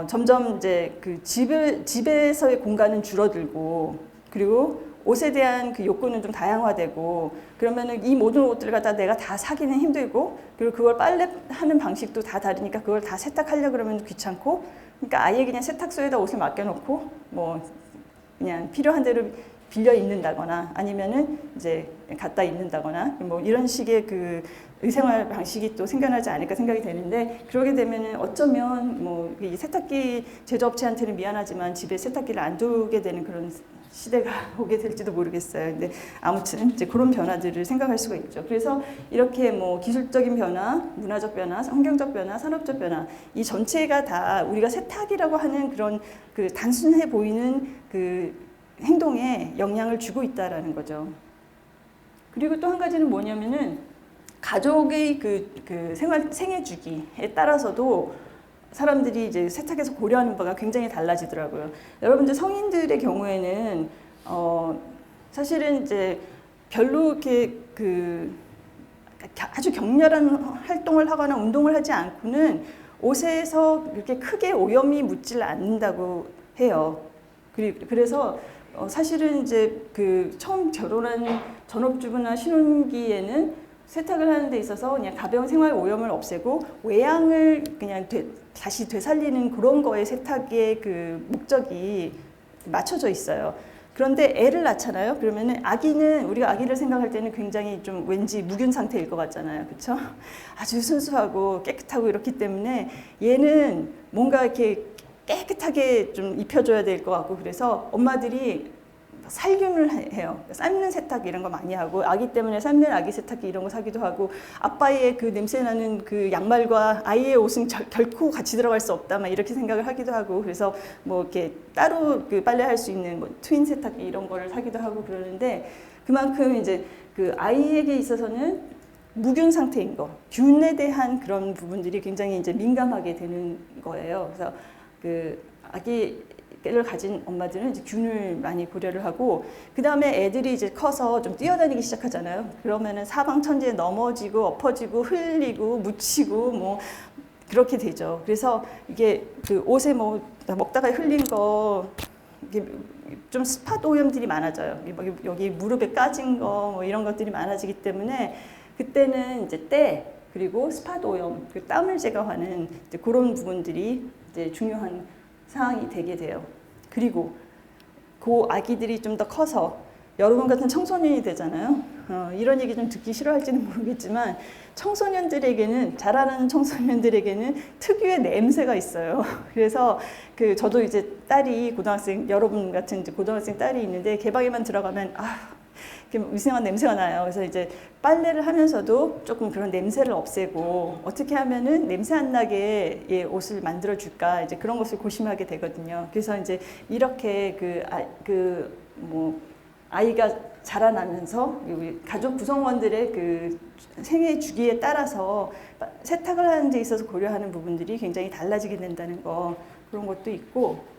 점점 이제 그 집에서의 공간은 줄어들고, 그리고 옷에 대한 그 욕구는 좀 다양화되고, 그러면은 이 모든 옷들을 갖다 내가 다 사기는 힘들고, 그리고 그걸 빨래하는 방식도 다 다르니까 그걸 다 세탁하려 그러면 귀찮고, 그러니까 아예 그냥 세탁소에다 옷을 맡겨놓고 뭐 그냥 필요한 대로 빌려 입는다거나 아니면은 이제 갖다 입는다거나 뭐 이런 식의 그 의생활 방식이 또 생겨나지 않을까 생각이 되는데, 그러게 되면은 어쩌면 뭐 이 세탁기 제조업체한테는 미안하지만 집에 세탁기를 안 두게 되는 그런 시대가 오게 될지도 모르겠어요. 근데 아무튼 이제 그런 변화들을 생각할 수가 있죠. 그래서 이렇게 뭐 기술적인 변화, 문화적 변화, 환경적 변화, 산업적 변화, 이 전체가 다 우리가 세탁이라고 하는 그런 그 단순해 보이는 그 행동에 영향을 주고 있다라는 거죠. 그리고 또 한 가지는 뭐냐면은 가족의 그 생애 주기에 따라서도 사람들이 이제 세탁에서 고려하는 바가 굉장히 달라지더라고요. 여러분들 성인들의 경우에는 사실은 이제 별로 이렇게 그 아주 격렬한 활동을 하거나 운동을 하지 않고는 옷에서 그렇게 크게 오염이 묻질 않는다고 해요. 그래서 사실은 이제 그 처음 결혼한 전업주부나 신혼기에는 세탁을 하는 데 있어서 그냥 가벼운 생활 오염을 없애고 외양을 그냥 다시 되살리는 그런 거에 세탁의 그 목적이 맞춰져 있어요. 그런데 애를 낳잖아요. 그러면은 아기는 우리가 아기를 생각할 때는 굉장히 좀 왠지 무균 상태일 것 같잖아요. 그렇죠? 아주 순수하고 깨끗하고 이렇기 때문에 얘는 뭔가 이렇게 깨끗하게 좀 입혀줘야 될 것 같고 그래서 엄마들이 살균을 해요. 삶는 세탁 이런 거 많이 하고 아기 때문에 삶는 아기 세탁기 이런 거 사기도 하고 아빠의 그 냄새 나는 그 양말과 아이의 옷은 결코 같이 들어갈 수 없다 막 이렇게 생각을 하기도 하고 그래서 뭐 이렇게 따로 그 빨래할 수 있는 뭐 트윈 세탁기 이런 거를 사기도 하고 그러는데 그만큼 이제 그 아이에게 있어서는 무균 상태인 거, 균에 대한 그런 부분들이 굉장히 이제 민감하게 되는 거예요. 그래서 그 아기를 가진 엄마들은 이제 균을 많이 고려를 하고 그 다음에 애들이 이제 커서 좀 뛰어다니기 시작하잖아요. 그러면은 사방천지에 넘어지고 엎어지고 흘리고 묻히고 뭐 그렇게 되죠. 그래서 이게 그 옷에 뭐 먹다가 흘린 거 이게 좀 스팟 오염들이 많아져요. 여기 무릎에 까진 거 뭐 이런 것들이 많아지기 때문에 그때는 이제 때 그리고 스팟 오염, 그 땀을 제거하는 이제 그런 부분들이 이제 중요한 상황이 되게 돼요. 그리고 그 아기들이 좀 더 커서 여러분 같은 청소년이 되잖아요. 이런 얘기 좀 듣기 싫어할지는 모르겠지만 청소년들에게는 자라나는 청소년들에게는 특유의 냄새가 있어요. 그래서 그 저도 이제 딸이 고등학생 여러분 같은 이제 고등학생 딸이 있는데 개방에만 들어가면 이상한 냄새가 나요. 그래서 이제 빨래를 하면서도 조금 그런 냄새를 없애고 어떻게 하면은 냄새 안 나게 옷을 만들어 줄까 이제 그런 것을 고심하게 되거든요. 그래서 이제 이렇게 아이가 자라나면서 가족 구성원들의 그 생애 주기에 따라서 세탁을 하는 데 있어서 고려하는 부분들이 굉장히 달라지게 된다는 거 그런 것도 있고.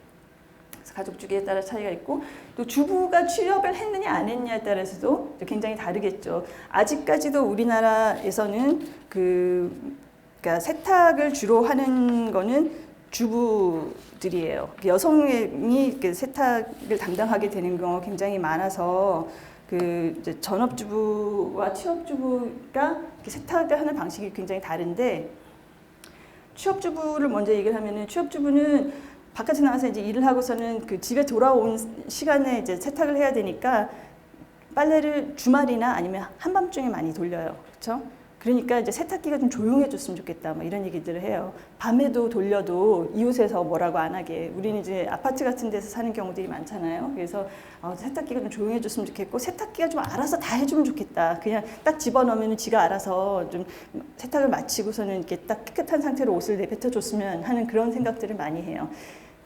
가족 주기에 따라 차이가 있고 또 주부가 취업을 했느냐 안 했느냐에 따라서도 굉장히 다르겠죠. 아직까지도 우리나라에서는 그러니까 세탁을 주로 하는 거는 주부들이에요. 여성이 세탁을 담당하게 되는 경우가 굉장히 많아서 그 이제 전업주부와 취업주부가 세탁을 하는 방식이 굉장히 다른데 취업주부를 먼저 얘기를 하면은 취업주부는 바깥에 나가서 이제 일을 하고서는 그 집에 돌아온 시간에 이제 세탁을 해야 되니까 빨래를 주말이나 아니면 한밤중에 많이 돌려요. 그렇죠? 그러니까 이제 세탁기가 좀 조용해졌으면 좋겠다. 뭐 이런 얘기들을 해요. 밤에도 돌려도 이웃에서 뭐라고 안 하게. 우리는 이제 아파트 같은 데서 사는 경우들이 많잖아요. 그래서 세탁기가 좀 조용해졌으면 좋겠고 세탁기가 좀 알아서 다 해주면 좋겠다. 그냥 딱 집어넣으면 지가 알아서 좀 세탁을 마치고서는 이렇게 딱 깨끗한 상태로 옷을 내뱉어줬으면 하는 그런 생각들을 많이 해요.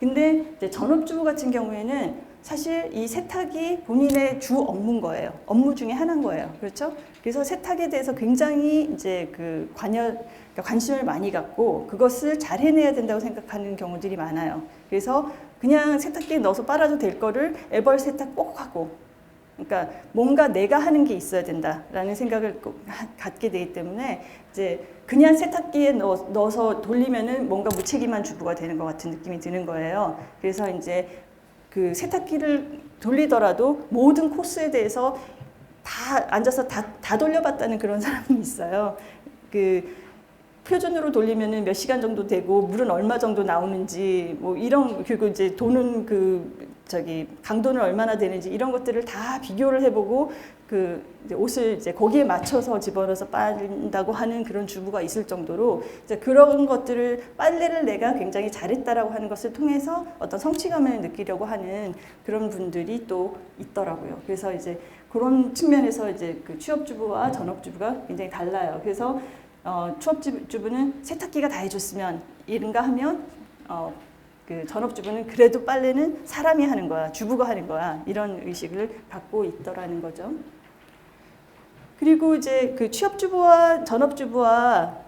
근데 이제 전업주부 같은 경우에는 사실 이 세탁이 본인의 주 업무인 거예요. 업무 중에 하나인 거예요. 그렇죠? 그래서 세탁에 대해서 굉장히 이제 그러니까 관심을 많이 갖고 그것을 잘 해내야 된다고 생각하는 경우들이 많아요. 그래서 그냥 세탁기에 넣어서 빨아도 될 거를 애벌 세탁 꼭 하고 그러니까 뭔가 내가 하는 게 있어야 된다라는 생각을 갖게 되기 때문에 이제 그냥 세탁기에 넣어서 돌리면은 뭔가 무책임한 주부가 되는 것 같은 느낌이 드는 거예요. 그래서 이제 그 세탁기를 돌리더라도 모든 코스에 대해서 다 앉아서 다 돌려봤다는 그런 사람이 있어요. 그 표준으로 돌리면은 몇 시간 정도 되고 물은 얼마 정도 나오는지 뭐 이런 그리고 이제 도는 강도는 얼마나 되는지 이런 것들을 다 비교를 해보고 이제 옷을 이제 거기에 맞춰서 집어넣어서 빨린다고 하는 그런 주부가 있을 정도로 이제 그런 것들을 빨래를 내가 굉장히 잘했다라고 하는 것을 통해서 어떤 성취감을 느끼려고 하는 그런 분들이 또 있더라고요. 그래서 이제 그런 측면에서 이제 그 취업주부와 전업주부가 굉장히 달라요. 그래서 취업주부는 세탁기가 다 해줬으면 이른가 하면 그 전업주부는 그래도 빨래는 사람이 하는 거야, 주부가 하는 거야 이런 의식을 갖고 있더라는 거죠. 그리고 이제 그 취업주부와 전업주부와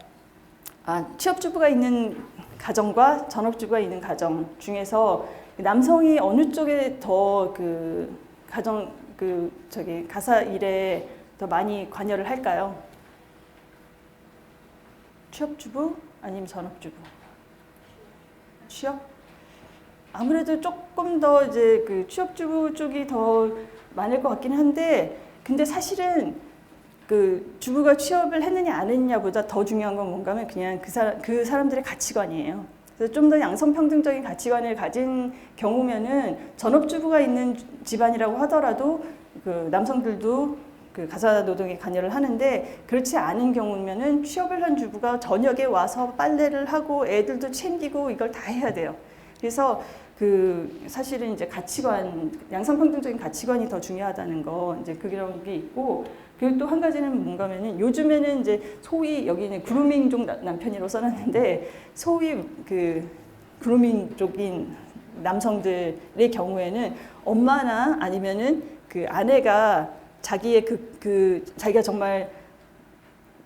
취업주부가 있는 가정과 전업주부가 있는 가정 중에서 남성이 어느 쪽에 더 그 가정 가사 일에 더 많이 관여를 할까요? 취업주부 아니면 전업주부? 취업? 아무래도 조금 더 이제 그 취업주부 쪽이 더 많을 것 같긴 한데, 근데 사실은 그 주부가 취업을 했느냐 안 했느냐보다 더 중요한 건 뭔가 하면 그냥 그 사람들의 가치관이에요. 그래서 좀 더 양성평등적인 가치관을 가진 경우면은 전업주부가 있는 집안이라고 하더라도 그 남성들도 그 가사 노동에 관여를 하는데, 그렇지 않은 경우면은 취업을 한 주부가 저녁에 와서 빨래를 하고 애들도 챙기고 이걸 다 해야 돼요. 그래서 그 사실은 이제 가치관, 양성평등적인 가치관이 더 중요하다는 거, 이제 그런 게 있고, 그리고 또 한 가지는 뭔가면은 요즘에는 이제 소위 여기는 그루밍족 남편이라고 써놨는데, 소위 그 그루밍족인 남성들의 경우에는 엄마나 아니면은 그 아내가 자기의 자기가 정말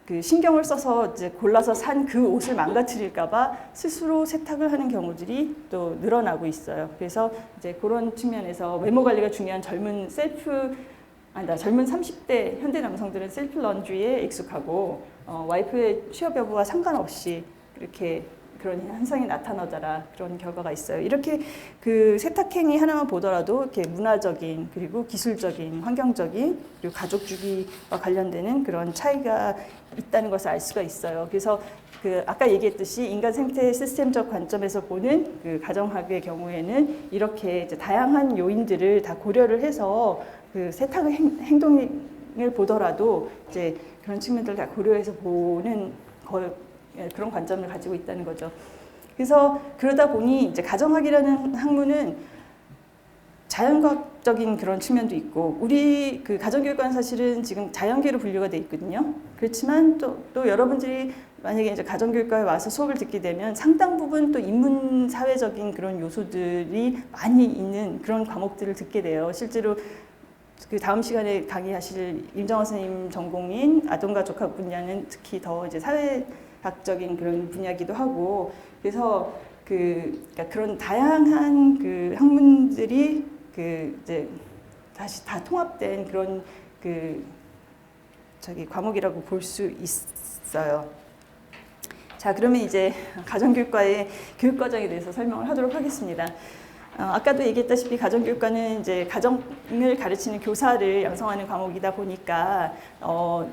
그 신경을 써서 이제 골라서 산 그 옷을 망가뜨릴까봐 스스로 세탁을 하는 경우들이 또 늘어나고 있어요. 그래서 이제 그런 측면에서 외모 관리가 중요한 젊은 30대 현대 남성들은 셀프 런드리에 익숙하고, 와이프의 취업 여부와 상관없이 이렇게 그런 현상이 나타나더라, 그런 결과가 있어요. 이렇게 그 세탁행위 하나만 보더라도 이렇게 문화적인, 그리고 기술적인, 환경적인, 그리고 가족 주기와 관련되는 그런 차이가 있다는 것을 알 수가 있어요. 그래서 그 아까 얘기했듯이 인간 생태 시스템적 관점에서 보는 그 가정학의 경우에는 이렇게 이제 다양한 요인들을 다 고려를 해서 그 세탁의 행동을 보더라도 이제 그런 측면들을 다 고려해서 보는 그런 관점을 가지고 있다는 거죠. 그래서 그러다 보니 이제 가정학이라는 학문은 자연과학적인 그런 측면도 있고, 우리 그 가정교육과는 사실은 지금 자연계로 분류가 돼 있거든요. 그렇지만 또 여러분들이 만약에 이제 가정교육과에 와서 수업을 듣게 되면 상당 부분 또 인문사회적인 그런 요소들이 많이 있는 그런 과목들을 듣게 돼요. 실제로 그 다음 시간에 강의하실 임정화 선생님 전공인 아동가족학 분야는 특히 더 이제 사회학적인 그런 분야기도 하고, 그래서 그러니까 그런 다양한 그 학문들이 그 이제 다시 다 통합된 그런 그 과목이라고 볼 수 있어요. 자, 그러면 이제 가정교육과의 교육과정에 대해서 설명을 하도록 하겠습니다. 아까도 얘기했다시피 가정교육과는 이제 가정을 가르치는 교사를 양성하는 과목이다 보니까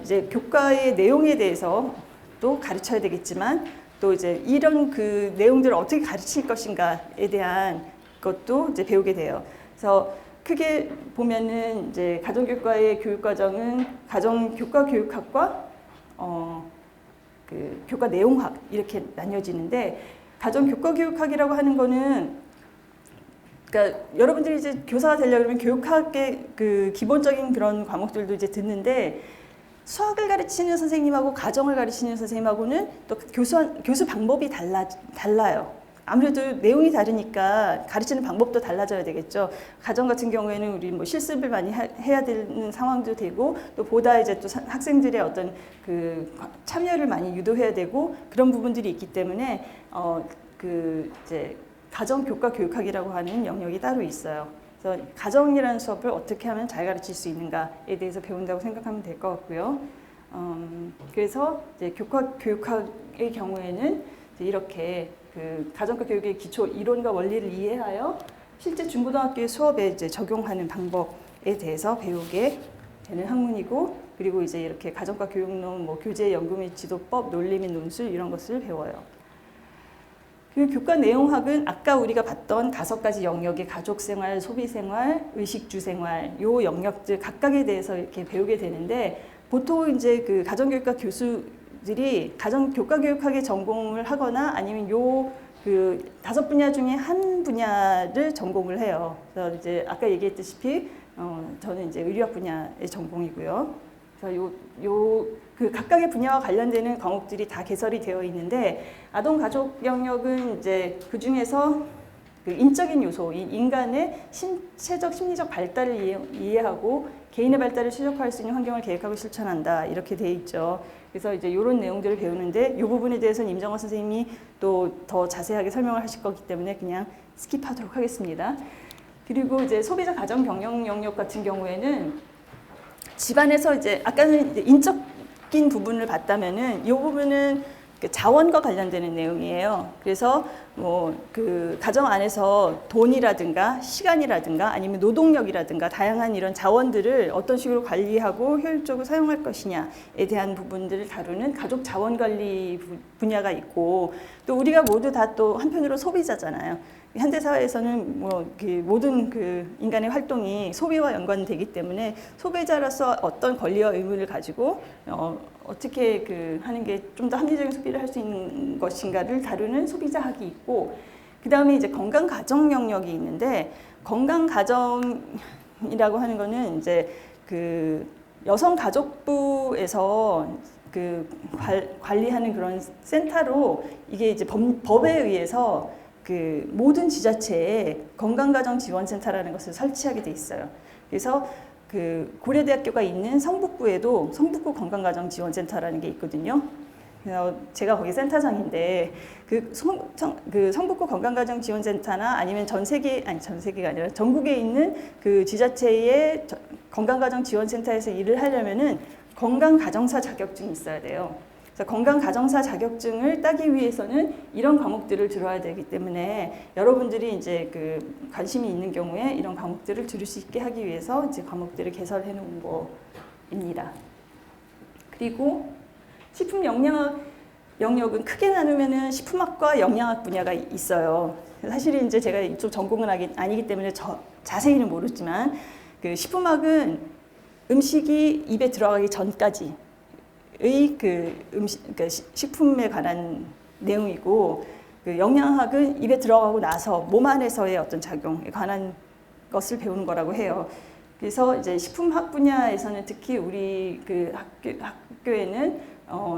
이제 교과의 내용에 대해서 또 가르쳐야 되겠지만, 또 이제 이런 그 내용들을 어떻게 가르칠 것인가에 대한 것도 이제 배우게 돼요. 그래서 크게 보면은 이제 가정교육과의 교육과정은 가정교과 교육학과 그 교과 내용학 이렇게 나뉘어지는데, 가정교과 교육학이라고 하는 거는 그러니까 여러분들이 이제 교사가 되려고 그러면 교육학의 그 기본적인 그런 과목들도 이제 듣는데, 수학을 가르치는 선생님하고 가정을 가르치는 선생님하고는 또 교수 방법이 달라요. 아무래도 내용이 다르니까 가르치는 방법도 달라져야 되겠죠. 가정 같은 경우에는 우리 뭐 실습을 많이 해야 되는 상황도 되고, 또 보다 이제 또 학생들의 어떤 그 참여를 많이 유도해야 되고, 그런 부분들이 있기 때문에 그 이제 가정 교과 교육학이라고 하는 영역이 따로 있어요. 그래서 가정이라는 수업을 어떻게 하면 잘 가르칠 수 있는가에 대해서 배운다고 생각하면 될 것 같고요. 그래서 이제 교과 교육학의 경우에는 이제 이렇게 그 가정과 교육의 기초 이론과 원리를 이해하여 실제 중고등학교의 수업에 이제 적용하는 방법에 대해서 배우게 되는 학문이고, 그리고 이제 이렇게 가정과 교육론, 뭐 교재 연구 및 지도법, 논리 및 논술 이런 것을 배워요. 그리고 교과 내용학은 아까 우리가 봤던 5가지 영역의 가족생활, 소비생활, 의식주생활 요 영역들 각각에 대해서 이렇게 배우게 되는데, 보통 이제 그 가정교육과 교수들이 가정교과교육학에 전공을 하거나 아니면 요 그 5분야 중에 한 분야를 전공을 해요. 그래서 이제 아까 얘기했다시피 저는 이제 의료학 분야의 전공이고요. 그래서 그 각각의 분야와 관련되는 과목들이 다 개설이 되어 있는데, 아동 가족 영역은 이제 그 중에서 그 인적인 요소, 인간의 신체적 심리적 발달을 이해하고 개인의 발달을 최적화할 수 있는 환경을 계획하고 실천한다, 이렇게 돼 있죠. 그래서 이제 이런 내용들을 배우는데, 이 부분에 대해서는 임정화 선생님이 또 더 자세하게 설명을 하실 거기 때문에 그냥 스킵하도록 하겠습니다. 그리고 이제 소비자 가정 경영 영역 같은 경우에는 집안에서 이제 아까는 이제 인적인 부분을 봤다면은 이 부분은 그 자원과 관련되는 내용이에요. 그래서 뭐 그 가정 안에서 돈이라든가 시간이라든가 아니면 노동력이라든가 다양한 이런 자원들을 어떤 식으로 관리하고 효율적으로 사용할 것이냐에 대한 부분들을 다루는 가족 자원 관리 분야가 있고, 또 우리가 모두 다 또 한편으로 소비자잖아요. 현대 사회에서는 뭐 모든 그 인간의 활동이 소비와 연관되기 때문에 소비자로서 어떤 권리와 의무를 가지고 어떻게 그 하는 게 좀 더 합리적인 소비를 할 수 있는 것인가를 다루는 소비자학이 있고, 그 다음에 이제 건강 가정 영역이 있는데, 건강 가정이라고 하는 거는 이제 그 여성 가족부에서 그 관리하는 그런 센터로, 이게 이제 법에 의해서 그 모든 지자체에 건강가정지원센터라는 것을 설치하게 돼 있어요. 그래서 그 고려대학교가 있는 성북구에도 성북구 건강가정지원센터라는 게 있거든요. 그래서 제가 거기 센터장인데 그 성북구 건강가정지원센터나 아니면 전세계가 아니라 전국에 있는 그 지자체의 건강가정지원센터에서 일을 하려면은 건강가정사 자격증이 있어야 돼요. 그래서 건강가정사 자격증을 따기 위해서는 이런 과목들을 들어야 되기 때문에 여러분들이 이제 그 관심이 있는 경우에 이런 과목들을 들을 수 있게 하기 위해서 이제 과목들을 개설해 놓은 거입니다. 그리고 식품 영양학 영역은 크게 나누면은 식품학과 영양학 분야가 있어요. 사실은 이제 제가 이쪽 전공은 아니기 때문에 자세히는 모르지만, 그 식품학은 음식이 입에 들어가기 전까지 그러니까 식품에 관한 내용이고, 그 영양학은 입에 들어가고 나서 몸 안에서의 어떤 작용에 관한 것을 배우는 거라고 해요. 그래서 이제 식품학 분야에서는 특히 우리 그 학교에는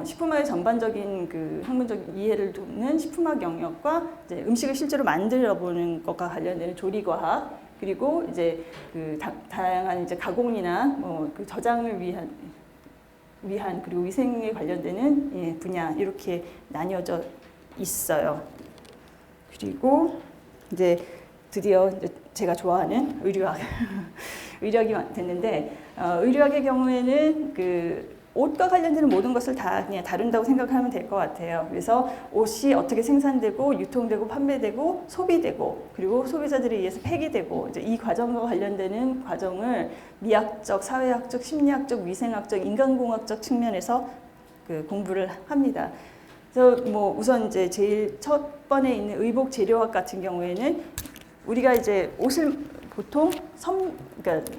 식품학의 전반적인 그 학문적 이해를 돕는 식품학 영역과 이제 음식을 실제로 만들어 보는 것과 관련되는 조리과학, 그리고 이제 그 다양한 이제 가공이나 뭐 그 저장을 위한 그리고 위생에 관련되는 분야, 이렇게 나뉘어져 있어요. 그리고 이제 드디어 이제 제가 좋아하는 의료학 의료학이 됐는데, 의료학의 경우에는 그 옷과 관련되는 모든 것을 다 그냥 다룬다고 생각하면 될 것 같아요. 그래서 옷이 어떻게 생산되고 유통되고 판매되고 소비되고 그리고 소비자들에 의해서 폐기되고, 이제 이 과정과 관련되는 과정을 미학적, 사회학적, 심리학적, 위생학적, 인간공학적 측면에서 그 공부를 합니다. 그래서 뭐 우선 이제 제일 첫 번에 있는 의복 재료학 같은 경우에는 우리가 이제 옷을 보통 그러니까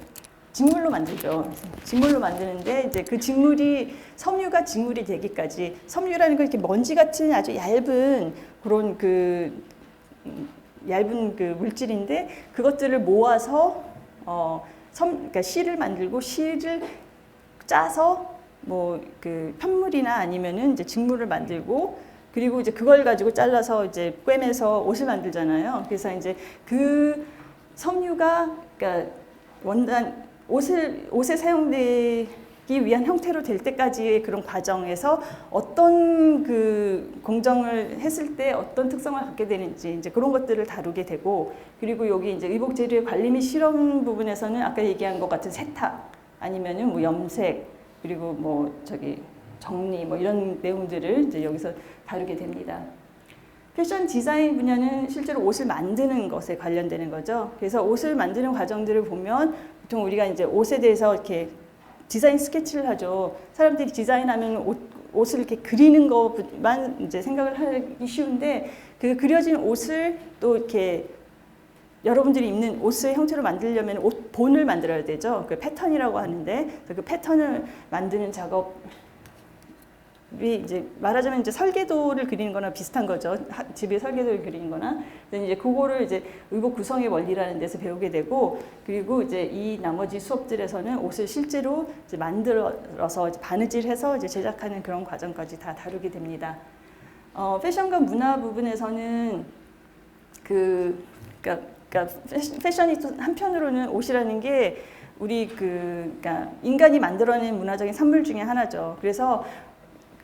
직물로 만들죠. 직물로 만드는데 이제 그 직물이 섬유가 직물이 되기까지, 섬유라는 건 이렇게 먼지 같은 아주 얇은 그런 얇은 그 물질인데, 그것들을 모아서 그러니까 실을 만들고 실을 짜서 뭐 그 편물이나 아니면은 이제 직물을 만들고, 그리고 이제 그걸 가지고 잘라서 이제 꿰매서 옷을 만들잖아요. 그래서 이제 그 섬유가 그러니까 옷에 사용되기 위한 형태로 될 때까지의 그런 과정에서 어떤 그 공정을 했을 때 어떤 특성을 갖게 되는지, 이제 그런 것들을 다루게 되고, 그리고 여기 이제 의복 재료의 관리 및 실험 부분에서는 아까 얘기한 것 같은 세탁 아니면은 뭐 염색, 그리고 뭐 정리 뭐 이런 내용들을 이제 여기서 다루게 됩니다. 패션 디자인 분야는 실제로 옷을 만드는 것에 관련되는 거죠. 그래서 옷을 만드는 과정들을 보면 보통 우리가 이제 옷에 대해서 이렇게 디자인 스케치를 하죠. 사람들이 디자인하면 옷을 이렇게 그리는 것만 이제 생각을 하기 쉬운데, 그 그려진 옷을 또 이렇게 여러분들이 입는 옷의 형태로 만들려면 옷 본을 만들어야 되죠. 그 패턴이라고 하는데, 그 패턴을 만드는 작업이 이제 말하자면 이제 설계도를 그리는 거나 비슷한 거죠. 집에 설계도를 그리는 거나. 이제 그거를 이제 의복 구성의 원리라는 데서 배우게 되고, 그리고 이제 이 나머지 수업들에서는 옷을 실제로 이제 만들어서 이제 바느질해서 이제 제작하는 그런 과정까지 다 다루게 됩니다. 패션과 문화 부분에서는 그러니까 패션이 또 한편으로는 옷이라는 게 우리 그러니까 인간이 만들어낸 문화적인 산물 중에 하나죠. 그래서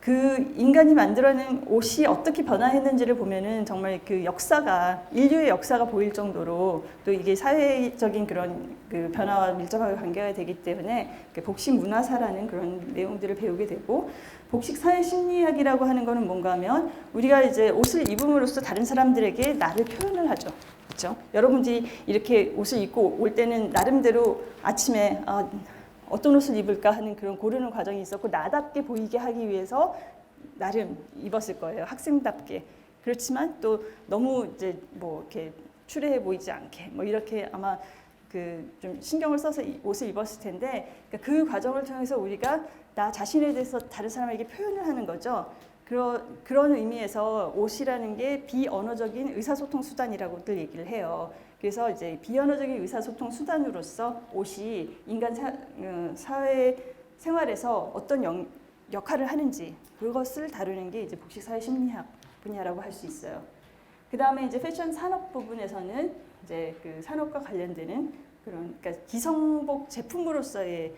그 인간이 만들어낸 옷이 어떻게 변화했는지를 보면은 정말 그 역사가 인류의 역사가 보일 정도로 또 이게 사회적인 그런 그 변화와 밀접하게 관계가 되기 때문에 그 복식 문화사라는 그런 내용들을 배우게 되고 복식 사회 심리학이라고 하는 거는 뭔가 하면 우리가 이제 옷을 입음으로써 다른 사람들에게 나를 표현을 하죠. 그렇죠? 여러분들이 이렇게 옷을 입고 올 때는 나름대로 아침에 어떤 옷을 입을까 하는 그런 고르는 과정이 있었고 나답게 보이게 하기 위해서 나름 입었을 거예요. 학생답게. 그렇지만 또 너무 이제 뭐 이렇게 추레해 보이지 않게 뭐 이렇게 아마 그 좀 신경을 써서 옷을 입었을 텐데 그러니까 그 과정을 통해서 우리가 나 자신에 대해서 다른 사람에게 표현을 하는 거죠. 그런 의미에서 옷이라는 게 비언어적인 의사소통 수단이라고들 얘기를 해요. 그래서 이제 비언어적인 의사소통 수단으로서 옷이 인간 사회 생활에서 어떤 역할을 하는지 그것을 다루는 게 이제 복식사회 심리학 분야라고 할 수 있어요. 그 다음에 이제 패션 산업 부분에서는 이제 그 산업과 관련되는 그런 그러니까 기성복 제품으로서의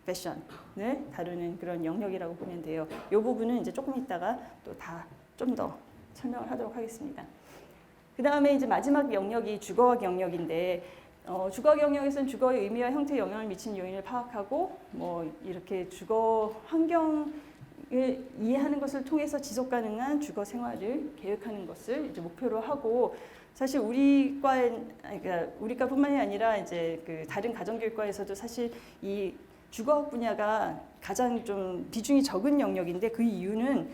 패션을 다루는 그런 영역이라고 보면 돼요. 이 부분은 이제 조금 있다가 또 다 좀 더 설명을 하도록 하겠습니다. 그 다음에 이제 마지막 영역이 주거학 영역인데 주거학 영역에서는 주거의 의미와 형태에 영향을 미치는 요인을 파악하고 뭐 이렇게 주거 환경을 이해하는 것을 통해서 지속 가능한 주거 생활을 계획하는 것을 이제 목표로 하고 사실 그러니까 우리과뿐만이 아니라 이제 그 다른 가정교육과에서도 사실 이 주거학 분야가 가장 좀 비중이 적은 영역인데 그 이유는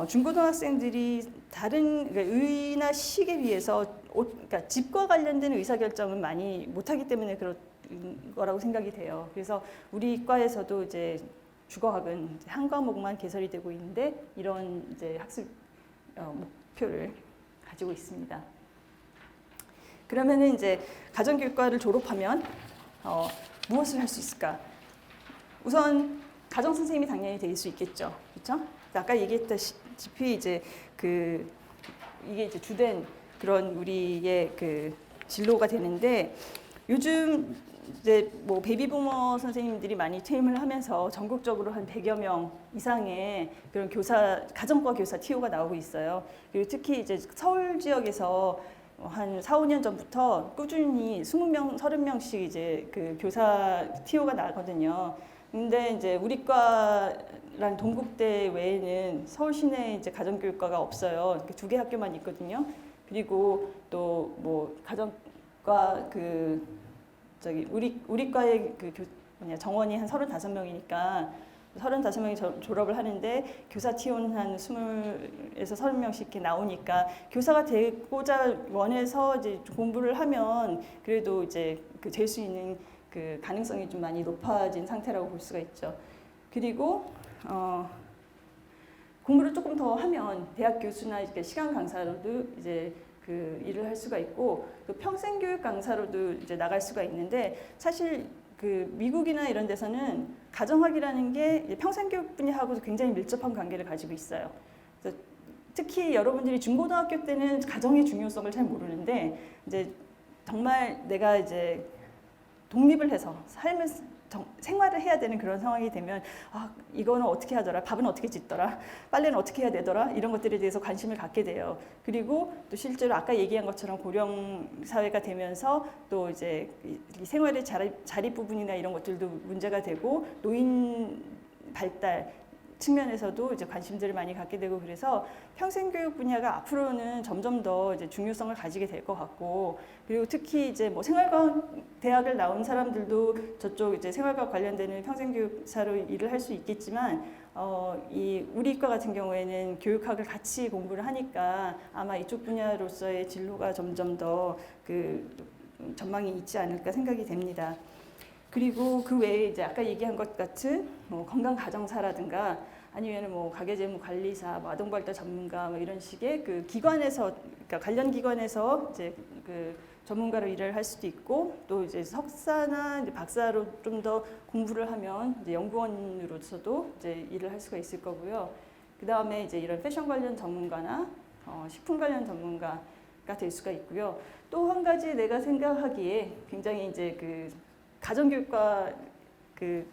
중고등학생들이 다른 그러니까 의나 시에 비해서 그러니까 집과 관련된 의사결정은 많이 못하기 때문에 그런 거라고 생각이 돼요. 그래서 우리 과에서도 이제 주거학은 한 과목만 개설이 되고 있는데 이런 이제 학습 목표를 가지고 있습니다. 그러면은 이제 가정교육과를 졸업하면 무엇을 할 수 있을까? 우선 가정 선생님이 당연히 될 수 있겠죠, 그렇죠? 아까 얘기했다시피 이제 이게 이제 주된 그런 우리의 그 진로가 되는데 요즘 이제 뭐 베이비부머 선생님들이 많이 퇴임을 하면서 전국적으로 한 100여 명 이상의 그런 가정과 교사 TO가 나오고 있어요. 그리고 특히 이제 서울 지역에서 한 4, 5년 전부터 꾸준히 20명, 30명씩 이제 그 교사 TO가 나거든요. 근데 이제 우리과랑 동국대 외에는 서울 시내에 이제 가정교육과가 없어요. 2개 학교만 있거든요. 그리고 또 뭐 가정과 우리과의 정원이 한 35명이니까 35명이 졸업을 하는데 교사 TO는 한 20에서 30명씩 이렇게 나오니까 교사가 되고자 원해서 이제 공부를 하면 그래도 이제 될 수 있는 그 가능성이 좀 많이 높아진 상태라고 볼 수가 있죠. 그리고 공부를 조금 더 하면 대학 교수나 이렇게 시간 강사로도 이제 그 일을 할 수가 있고 또 평생교육 강사로도 이제 나갈 수가 있는데 사실 그 미국이나 이런 데서는 가정학이라는 게 평생교육 분야하고도 굉장히 밀접한 관계를 가지고 있어요. 그래서 특히 여러분들이 중고등학교 때는 가정의 중요성을 잘 모르는데 이제 정말 내가 이제 독립을 해서 생활을 해야 되는 그런 상황이 되면 이거는 어떻게 하더라, 밥은 어떻게 짓더라, 빨래는 어떻게 해야 되더라 이런 것들에 대해서 관심을 갖게 돼요. 그리고 또 실제로 아까 얘기한 것처럼 고령 사회가 되면서 또 이제 이 생활의 자립 부분이나 이런 것들도 문제가 되고 노인 발달 측면에서도 이제 관심들을 많이 갖게 되고 그래서 평생교육 분야가 앞으로는 점점 더 이제 중요성을 가지게 될 것 같고 그리고 특히 이제 뭐 생활과학 대학을 나온 사람들도 저쪽 이제 생활과 관련되는 평생교육사로 일을 할 수 있겠지만 이 우리과 같은 경우에는 교육학을 같이 공부를 하니까 아마 이쪽 분야로서의 진로가 점점 더 그 전망이 있지 않을까 생각이 됩니다. 그리고 그 외에 이제 아까 얘기한 것 같은 뭐 건강 가정사라든가 아니면 뭐 가계재무 관리사, 뭐 아동발달 전문가 뭐 이런 식의 그 기관에서 그러니까 관련 기관에서 이제 그 전문가로 일을 할 수도 있고 또 이제 석사나 이제 박사로 좀 더 공부를 하면 이제 연구원으로서도 이제 일을 할 수가 있을 거고요. 그 다음에 이제 이런 패션 관련 전문가나 식품 관련 전문가가 될 수가 있고요. 또 한 가지 내가 생각하기에 굉장히 이제 그 가정교육과 그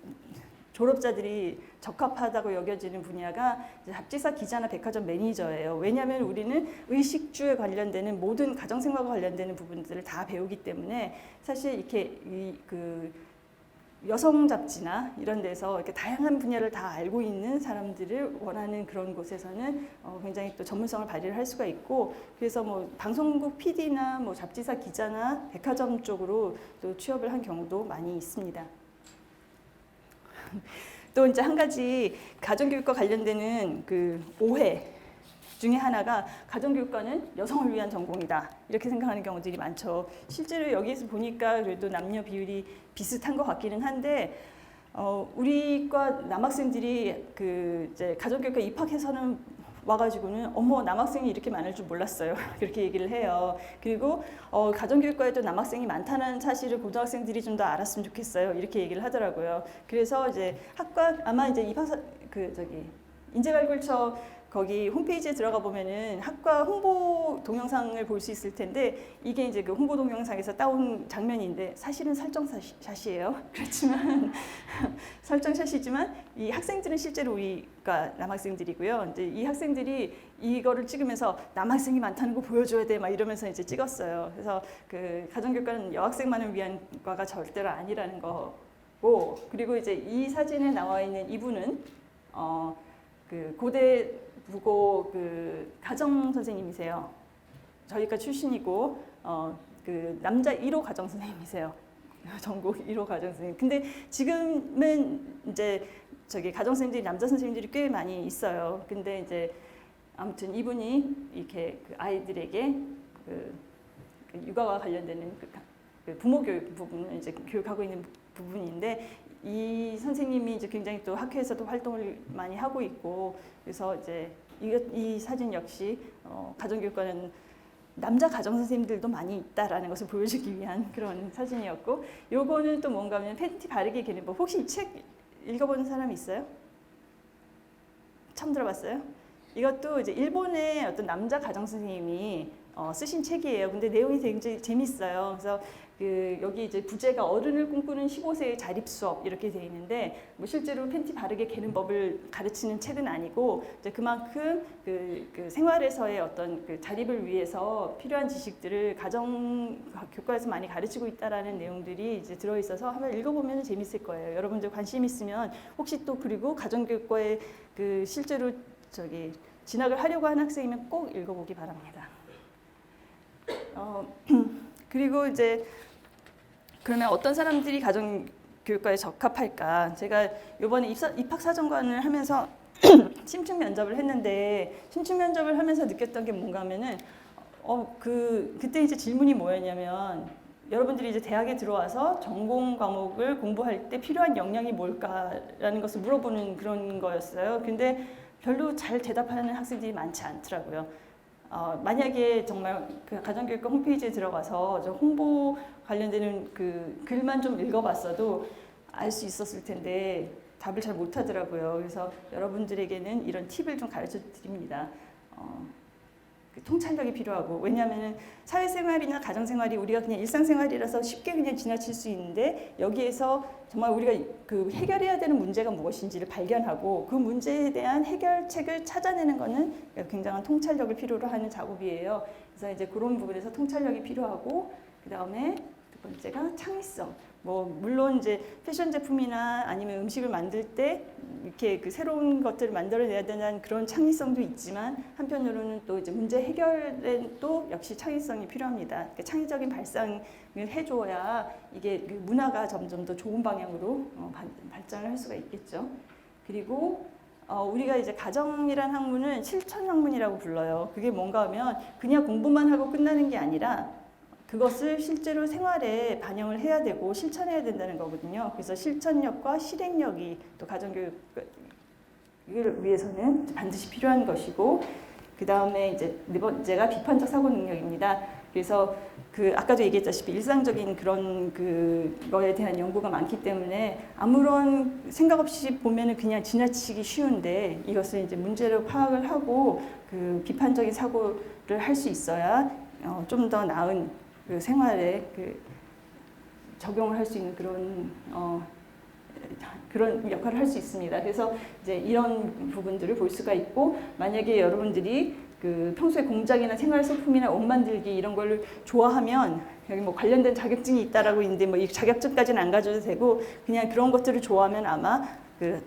졸업자들이 적합하다고 여겨지는 분야가 이제 잡지사 기자나 백화점 매니저예요. 왜냐하면 우리는 의식주에 관련되는 모든 가정생활과 관련되는 부분들을 다 배우기 때문에 사실 이렇게 그 여성 잡지나 이런 데서 이렇게 다양한 분야를 다 알고 있는 사람들을 원하는 그런 곳에서는 굉장히 또 전문성을 발휘를 할 수가 있고, 그래서 뭐 방송국 PD나 뭐 잡지사 기자나 백화점 쪽으로 또 취업을 한 경우도 많이 있습니다. 또 이제 한 가지 가정교육과 관련되는 그 오해 중에 하나가 가정교육과는 여성을 위한 전공이다 이렇게 생각하는 경우들이 많죠. 실제로 여기에서 보니까 그래도 남녀 비율이 비슷한 것 같기는 한데 우리과 남학생들이 그 이제 가정교육과 입학해서는 와가지고는 어머 남학생이 이렇게 많을 줄 몰랐어요 그렇게 얘기를 해요. 그리고 가정교육과에도 남학생이 많다는 사실을 고등학생들이 좀 더 알았으면 좋겠어요 이렇게 얘기를 하더라고요. 그래서 이제 학과 아마 이제 입학사 인재발굴처 거기 홈페이지에 들어가 보면은 학과 홍보 동영상을 볼 수 있을 텐데 이게 이제 그 홍보 동영상에서 따온 장면인데 사실은 설정샷이에요. 그렇지만 설정샷이지만 이 학생들은 실제로 우리가 남학생들이고요. 이제 이 학생들이 이거를 찍으면서 남학생이 많다는 거 보여줘야 돼 막 이러면서 이제 찍었어요. 그래서 그 가정교육과는 여학생만을 위한 과가 절대로 아니라는 거고, 그리고 이제 이 사진에 나와 있는 이분은 그 고대 부고 그 가정 선생님이세요. 저희가 출신이고 그 남자 1호 가정 선생님이세요. 전국 1호 가정 선생님. 근데 지금은 이제 저기 가정 선생님들이 남자 선생님들이 꽤 많이 있어요. 근데 이제 아무튼 이분이 이렇게 그 아이들에게 그 육아와 관련되는 그 부모 교육 부분을 이제 교육하고 있는 부분인데, 이 선생님이 이제 굉장히 또 학회에서도 활동을 많이 하고 있고, 그래서 이제 이 사진 역시 가정교육과는 남자 가정 선생님들도 많이 있다라는 것을 보여주기 위한 그런 사진이었고, 요거는 또 뭔가 하면 팬티 바르게 개는 법. 혹시 이 책 읽어본 사람 있어요? 처음 들어봤어요? 이것도 이제 일본의 어떤 남자 가정 선생님이 쓰신 책이에요. 근데 내용이 굉장히 재밌어요. 그래서 그 여기 이제 부제가 어른을 꿈꾸는 15세의 자립 수업 이렇게 돼 있는데, 뭐 실제로 팬티 바르게 개는 법을 가르치는 책은 아니고 이제 그만큼 그 생활에서의 어떤 그 자립을 위해서 필요한 지식들을 가정 교과에서 많이 가르치고 있다라는 내용들이 이제 들어 있어서 한번 읽어보면 재밌을 거예요. 여러분들 관심 있으면 혹시 또 그리고 가정교육과에 그 실제로 저기 진학을 하려고 하는 학생이면 꼭 읽어보기 바랍니다. 그리고 이제 그러면 어떤 사람들이 가정교육과에 적합할까? 제가 이번에 입학사정관을 하면서 심층 면접을 했는데, 심층 면접을 하면서 느꼈던 게 뭔가 하면은 그때 이제 질문이 뭐였냐면, 여러분들이 이제 대학에 들어와서 전공 과목을 공부할 때 필요한 역량이 뭘까라는 것을 물어보는 그런 거였어요. 근데 별로 잘 대답하는 학생들이 많지 않더라고요. 만약에 정말 그 가정교육과 홈페이지에 들어가서 저 홍보 관련되는 그 글만 좀 읽어봤어도 알 수 있었을 텐데 답을 잘 못하더라고요. 그래서 여러분들에게는 이런 팁을 좀 가르쳐 드립니다. 그 통찰력이 필요하고, 왜냐하면 사회생활이나 가정생활이 우리가 그냥 일상생활이라서 쉽게 그냥 지나칠 수 있는데, 여기에서 정말 우리가 그 해결해야 되는 문제가 무엇인지를 발견하고 그 문제에 대한 해결책을 찾아내는 것은 굉장한 통찰력을 필요로 하는 작업이에요. 그래서 이제 그런 부분에서 통찰력이 필요하고, 그 다음에 두 번째가 창의성. 뭐 물론 이제 패션 제품이나 아니면 음식을 만들 때 이렇게 그 새로운 것들을 만들어내야 되는 그런 창의성도 있지만, 한편으로는 또 이제 문제 해결엔 또 역시 창의성이 필요합니다. 그러니까 창의적인 발상을 해줘야 이게 그 문화가 점점 더 좋은 방향으로 발전을 할 수가 있겠죠. 그리고 우리가 이제 가정이란 학문은 실천 학문이라고 불러요. 그게 뭔가 하면 그냥 공부만 하고 끝나는 게 아니라 그것을 실제로 생활에 반영을 해야 되고 실천해야 된다는 거거든요. 그래서 실천력과 실행력이 또 가정교육을 위해서는 반드시 필요한 것이고, 그 다음에 이제 네 번째가 비판적 사고 능력입니다. 그래서 그 아까도 얘기했다시피 일상적인 그런 그거에 대한 연구가 많기 때문에 아무런 생각 없이 보면은 그냥 지나치기 쉬운데, 이것을 이제 문제를 파악을 하고 그 비판적인 사고를 할 수 있어야 좀 더 나은 그 생활에 그 적용을 할 수 있는 그런 그런 역할을 할 수 있습니다. 그래서 이제 이런 부분들을 볼 수가 있고, 만약에 여러분들이 그 평소에 공작이나 생활소품이나 옷 만들기 이런 걸 좋아하면 여기 뭐 관련된 자격증이 있다라고 있는데 뭐 이 자격증까지는 안 가져도 되고 그냥 그런 것들을 좋아하면 아마 그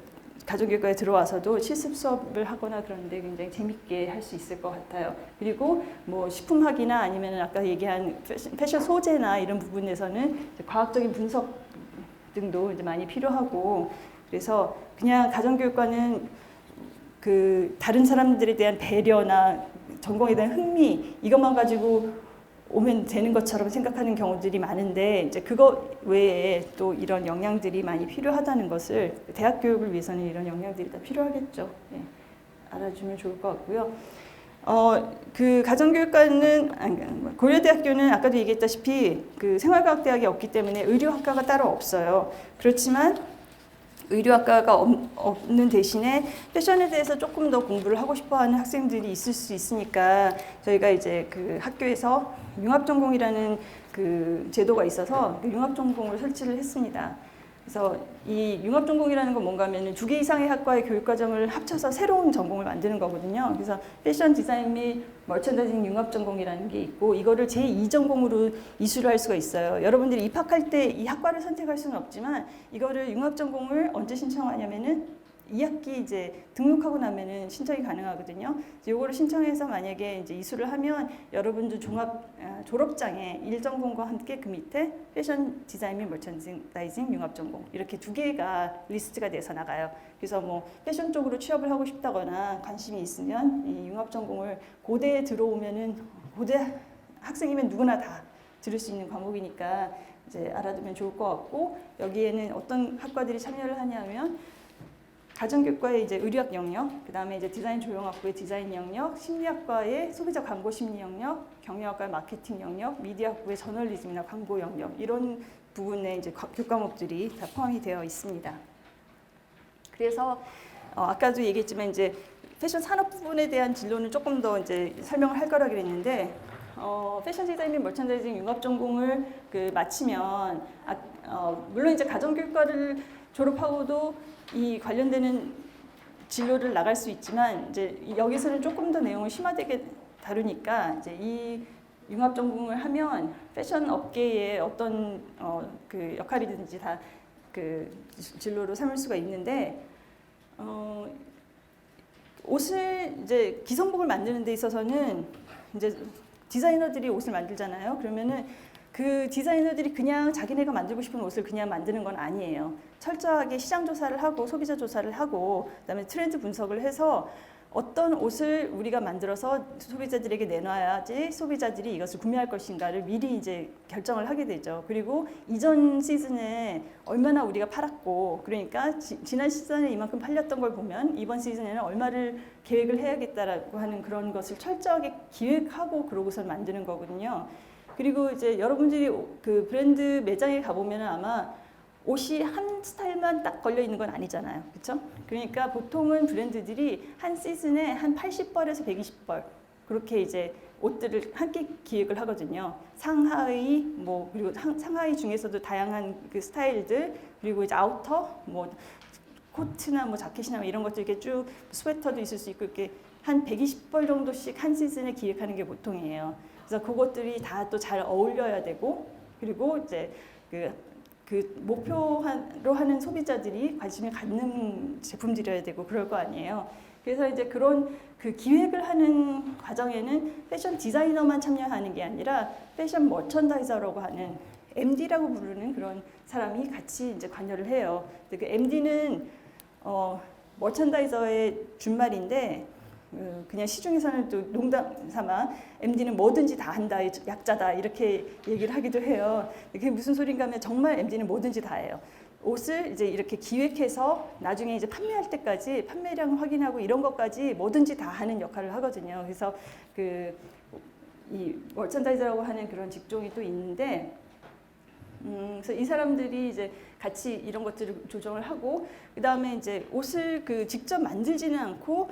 가정교육과에 들어와서도 실습 수업을 하거나 그런데 굉장히 재밌게 할 수 있을 것 같아요. 그리고 뭐 식품학이나 아니면 아까 얘기한 패션 소재나 이런 부분에서는 이제 과학적인 분석 등도 이제 많이 필요하고, 그래서 그냥 가정교육과는 그 다른 사람들에 대한 배려나 전공에 대한 흥미 이것만 가지고 오면 되는 것처럼 생각하는 경우들이 많은데, 이제 그거 외에 또 이런 영향들이 많이 필요하다는 것을, 대학 교육을 위해서는 이런 영향들이 다 필요하겠죠. 네, 알아주면 좋을 것 같고요. 그 가정교육과는 고려대학교는 아까도 얘기했다시피 그 생활과학대학이 없기 때문에 의료학과가 따로 없어요. 그렇지만 의료학과가 없는 대신에 패션에 대해서 조금 더 공부를 하고 싶어하는 학생들이 있을 수 있으니까 저희가 이제 그 학교에서 융합전공이라는 그 제도가 있어서 그 융합전공을 설치를 했습니다. 그래서 이 융합전공이라는 건 뭔가 하면은 2개 이상의 학과의 교육과정을 합쳐서 새로운 전공을 만드는 거거든요. 그래서 패션 디자인 및 머천다이징 융합전공이라는 게 있고, 이거를 제2전공으로 이수를 할 수가 있어요. 여러분들이 입학할 때 이 학과를 선택할 수는 없지만 이거를 융합전공을 언제 신청하냐면은 2학기 이제 등록하고 나면은 신청이 가능하거든요. 이거를 신청해서 만약에 이제 이수를 하면 여러분들 졸업장에 1전공과 함께 그 밑에 패션 디자인 및 머천다이징 융합전공 이렇게 2개가 리스트가 돼서 나가요. 그래서 뭐 패션 쪽으로 취업을 하고 싶다거나 관심이 있으면 이 융합전공을 고대에 들어오면은, 고대 학생이면 누구나 다 들을 수 있는 과목이니까 이제 알아두면 좋을 것 같고, 여기에는 어떤 학과들이 참여를 하냐면 가정교육과의 이제 의료학 영역, 그 다음에 이제 디자인 조형학부의 디자인 영역, 심리학과의 소비자 광고 심리 영역, 경영학과의 마케팅 영역, 미디어학부의 저널리즘이나 광고 영역, 이런 부분에 이제 교과목들이 다 포함이 되어 있습니다. 그래서 아까도 얘기했지만 이제 패션 산업 부분에 대한 진로는 조금 더 이제 설명을 할 거라 그랬는데, 패션 디자인 및 머천다이징 융합 전공을 그 마치면 물론 이제 가정교육과를 졸업하고도 이 관련되는 진로를 나갈 수 있지만, 이제 여기서는 조금 더 내용을 심화되게 다루니까 이제 이 융합 전공을 하면 패션 업계에 어떤 그 역할이든지 다 그 진로로 삼을 수가 있는데, 옷을 이제 기성복을 만드는 데 있어서는 이제 디자이너들이 옷을 만들잖아요. 그러면은 그 디자이너들이 그냥 자기네가 만들고 싶은 옷을 그냥 만드는 건 아니에요. 철저하게 시장 조사를 하고 소비자 조사를 하고 그다음에 트렌드 분석을 해서 어떤 옷을 우리가 만들어서 소비자들에게 내놔야지 소비자들이 이것을 구매할 것인가를 미리 이제 결정을 하게 되죠. 그리고 이전 시즌에 얼마나 우리가 팔았고, 그러니까 지난 시즌에 이만큼 팔렸던 걸 보면 이번 시즌에는 얼마를 계획을 해야겠다라고 하는 그런 것을 철저하게 기획하고 그러고서 만드는 거거든요. 그리고 이제 여러분들이 그 브랜드 매장에 가보면 아마 옷이 한 스타일만 딱 걸려 있는 건 아니잖아요. 그렇죠? 그러니까 보통은 브랜드들이 한 시즌에 한 80벌에서 120벌 그렇게 이제 옷들을 함께 기획을 하거든요. 상하의 뭐 그리고 상하의 중에서도 다양한 그 스타일들, 그리고 이제 아우터 뭐 코트나 뭐 자켓이나 뭐 이런 것들 이렇게 쭉 스웨터도 있을 수 있고 이렇게 한 120벌 정도씩 한 시즌에 기획하는 게 보통이에요. 그래서 그것들이 다 또 잘 어울려야 되고, 그리고 이제 그 목표로 하는 소비자들이 관심을 갖는 제품들이어야 되고 그럴 거 아니에요. 그래서 이제 그런 그 기획을 하는 과정에는 패션 디자이너만 참여하는 게 아니라 패션 머천다이저라고 하는 MD라고 부르는 그런 사람이 같이 이제 관여를 해요. 그 MD는 머천다이저의 준말인데, 그냥 시중에서는 또 농담 삼아 MD는 뭐든지 다 한다, 약자다 이렇게 얘기를 하기도 해요. 그게 무슨 소린가 하면 정말 MD는 뭐든지 다 해요. 옷을 이제 이렇게 기획해서 나중에 이제 판매할 때까지 판매량 확인하고 이런 것까지 뭐든지 다 하는 역할을 하거든요. 그래서 이 머천다이저라고 하는 그런 직종이 또 있는데, 그래서 이 사람들이 이제 같이 이런 것들을 조정을 하고 그 다음에 이제 옷을 그 직접 만들지는 않고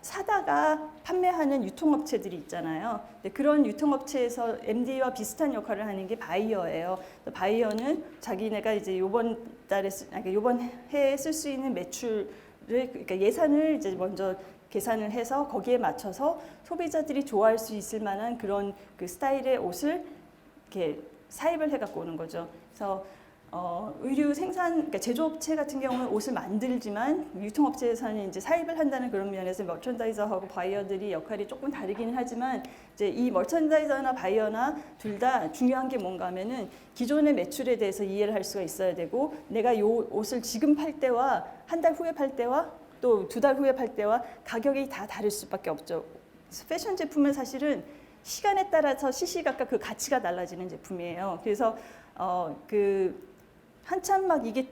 사다가 판매하는 유통업체들이 있잖아요. 근데 그런 유통업체에서 MD와 비슷한 역할을 하는 게 바이어예요. 바이어는 자기네가 이제 요번 해에 쓸 수 있는 매출을 그러니까 예산을 이제 먼저 계산을 해서 거기에 맞춰서 소비자들이 좋아할 수 있을 만한 그런 그 스타일의 옷을 이렇게 사입을 해갖고 오는 거죠. 그래서 의류 생산, 그러니까 제조업체 같은 경우는 옷을 만들지만 유통업체에서는 이제 사입을 한다는 그런 면에서 머천다이저하고 바이어들이 역할이 조금 다르기는 하지만 이제 이 머천다이저나 바이어나 둘 다 중요한 게 뭔가 하면은 기존의 매출에 대해서 이해를 할 수가 있어야 되고 내가 요 옷을 지금 팔 때와 한 달 후에 팔 때와 또 2달 후에 팔 때와 가격이 다 다를 수밖에 없죠. 패션 제품은 사실은 시간에 따라서 시시각각 그 가치가 달라지는 제품이에요. 그래서 한참 막 이게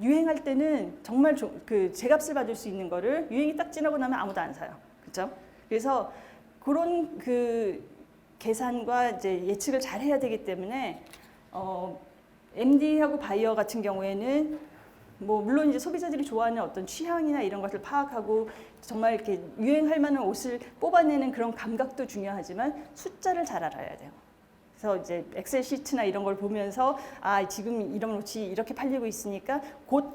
유행할 때는 정말 그 제값을 받을 수 있는 거를 유행이 딱 지나고 나면 아무도 안 사요. 그렇죠? 그래서 그런 그 계산과 이제 예측을 잘 해야 되기 때문에 MD하고 바이어 같은 경우에는 뭐 물론 이제 소비자들이 좋아하는 어떤 취향이나 이런 것을 파악하고 정말 이렇게 유행할 만한 옷을 뽑아내는 그런 감각도 중요하지만 숫자를 잘 알아야 돼요. 그래서 이제 엑셀 시트나 이런 걸 보면서 아 지금 이런 옷이 이렇게 팔리고 있으니까 곧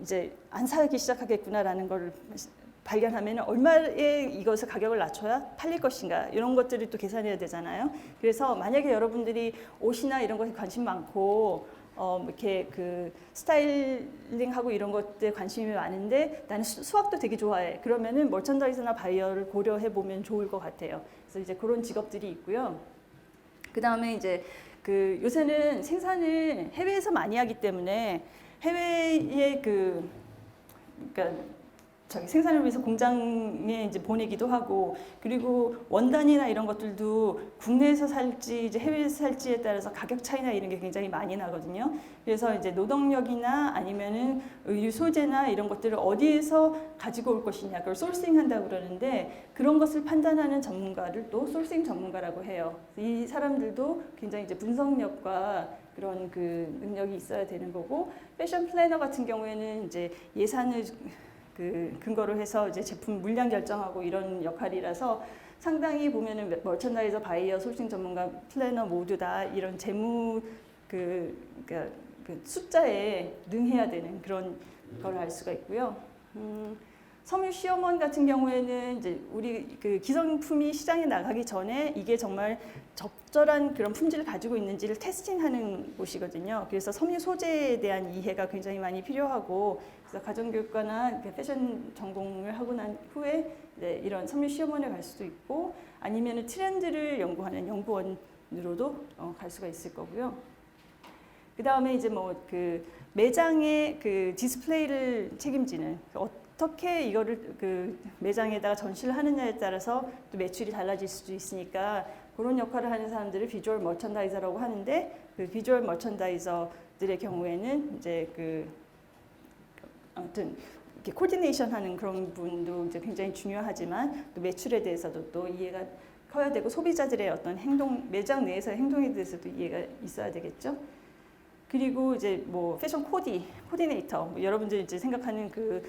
이제 안 사기 시작하겠구나라는 걸 발견하면 얼마에 이것을 가격을 낮춰야 팔릴 것인가 이런 것들을 또 계산해야 되잖아요. 그래서 만약에 여러분들이 옷이나 이런 것에 관심 많고 이렇게 그 스타일링하고 이런 것들에 관심이 많은데 나는 수학도 되게 좋아해. 그러면은 머천다이저나 바이어를 고려해 보면 좋을 것 같아요. 그래서 이제 그런 직업들이 있고요. 그 다음에 이제 그 요새는 생산을 해외에서 많이 하기 때문에 해외에 그러니까 생산을 위해서 공장에 이제 보내기도 하고 그리고 원단이나 이런 것들도 국내에서 살지 이제 해외에서 살지에 따라서 가격 차이나 이런 게 굉장히 많이 나거든요. 그래서 이제 노동력이나 아니면은 의류 소재나 이런 것들을 어디에서 가지고 올 것이냐 그걸 소싱한다고 그러는데 그런 것을 판단하는 전문가를 또 소싱 전문가라고 해요. 이 사람들도 굉장히 이제 분석력과 그런 그 능력이 있어야 되는 거고 패션 플래너 같은 경우에는 이제 예산을 그 근거로 해서 이제 제품 물량 결정하고 이런 역할이라서 상당히 보면은 머천다이저, 바이어, 소싱 전문가, 플래너 모두 다 이런 재무 그러니까 그 숫자에 능해야 되는 그런 걸 알 수가 있고요. 섬유 시험원 같은 경우에는 이제 우리 그 기성품이 시장에 나가기 전에 이게 정말 적절한 그런 품질을 가지고 있는지를 테스팅하는 곳이거든요. 그래서 섬유 소재에 대한 이해가 굉장히 많이 필요하고 그래서 가정교육과나 패션 전공을 하고 난 후에 이런 섬유 시험원에 갈 수도 있고 아니면 트렌드를 연구하는 연구원으로도 갈 수가 있을 거고요. 그 다음에 이제 뭐 그 매장의 그 디스플레이를 책임지는 어떻게 이거를 그 매장에다가 전시를 하느냐에 따라서 또 매출이 달라질 수도 있으니까 그런 역할을 하는 사람들을 비주얼 머천다이저라고 하는데 그 비주얼 머천다이저들의 경우에는 이제 그 아무튼 이렇게 코디네이션 하는 그런 부분도 이제 굉장히 중요하지만 또 매출에 대해서도 또 이해가 커야 되고 소비자들의 어떤 행동, 매장 내에서의 행동에 대해서도 이해가 있어야 되겠죠. 그리고 이제 뭐 패션 코디네이터, 뭐 여러분들이 이제 생각하는 그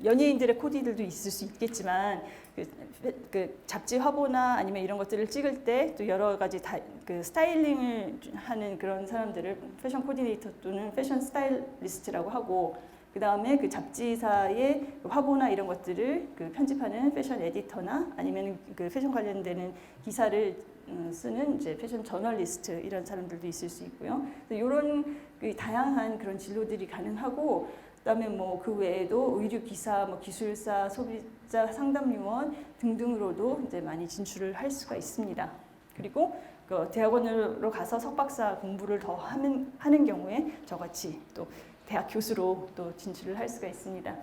연예인들의 코디들도 있을 수 있겠지만 그 잡지 화보나 아니면 이런 것들을 찍을 때 또 여러 가지 그 스타일링을 하는 그런 사람들을 패션 코디네이터 또는 패션 스타일리스트라고 하고 그 다음에 그 잡지사의 화보나 이런 것들을 그 편집하는 패션 에디터나 아니면 그 패션 관련되는 기사를 쓰는 이제 패션 저널리스트 이런 사람들도 있을 수 있고요. 이런 그 다양한 그런 진로들이 가능하고 그다음에 뭐 그 외에도 의류 기사, 뭐 기술사, 소비자 상담 요원 등등으로도 이제 많이 진출을 할 수가 있습니다. 그리고 그 대학원으로 가서 석박사 공부를 더 하는 경우에 저같이 또 대학 교수로 또 진출을 할 수가 있습니다.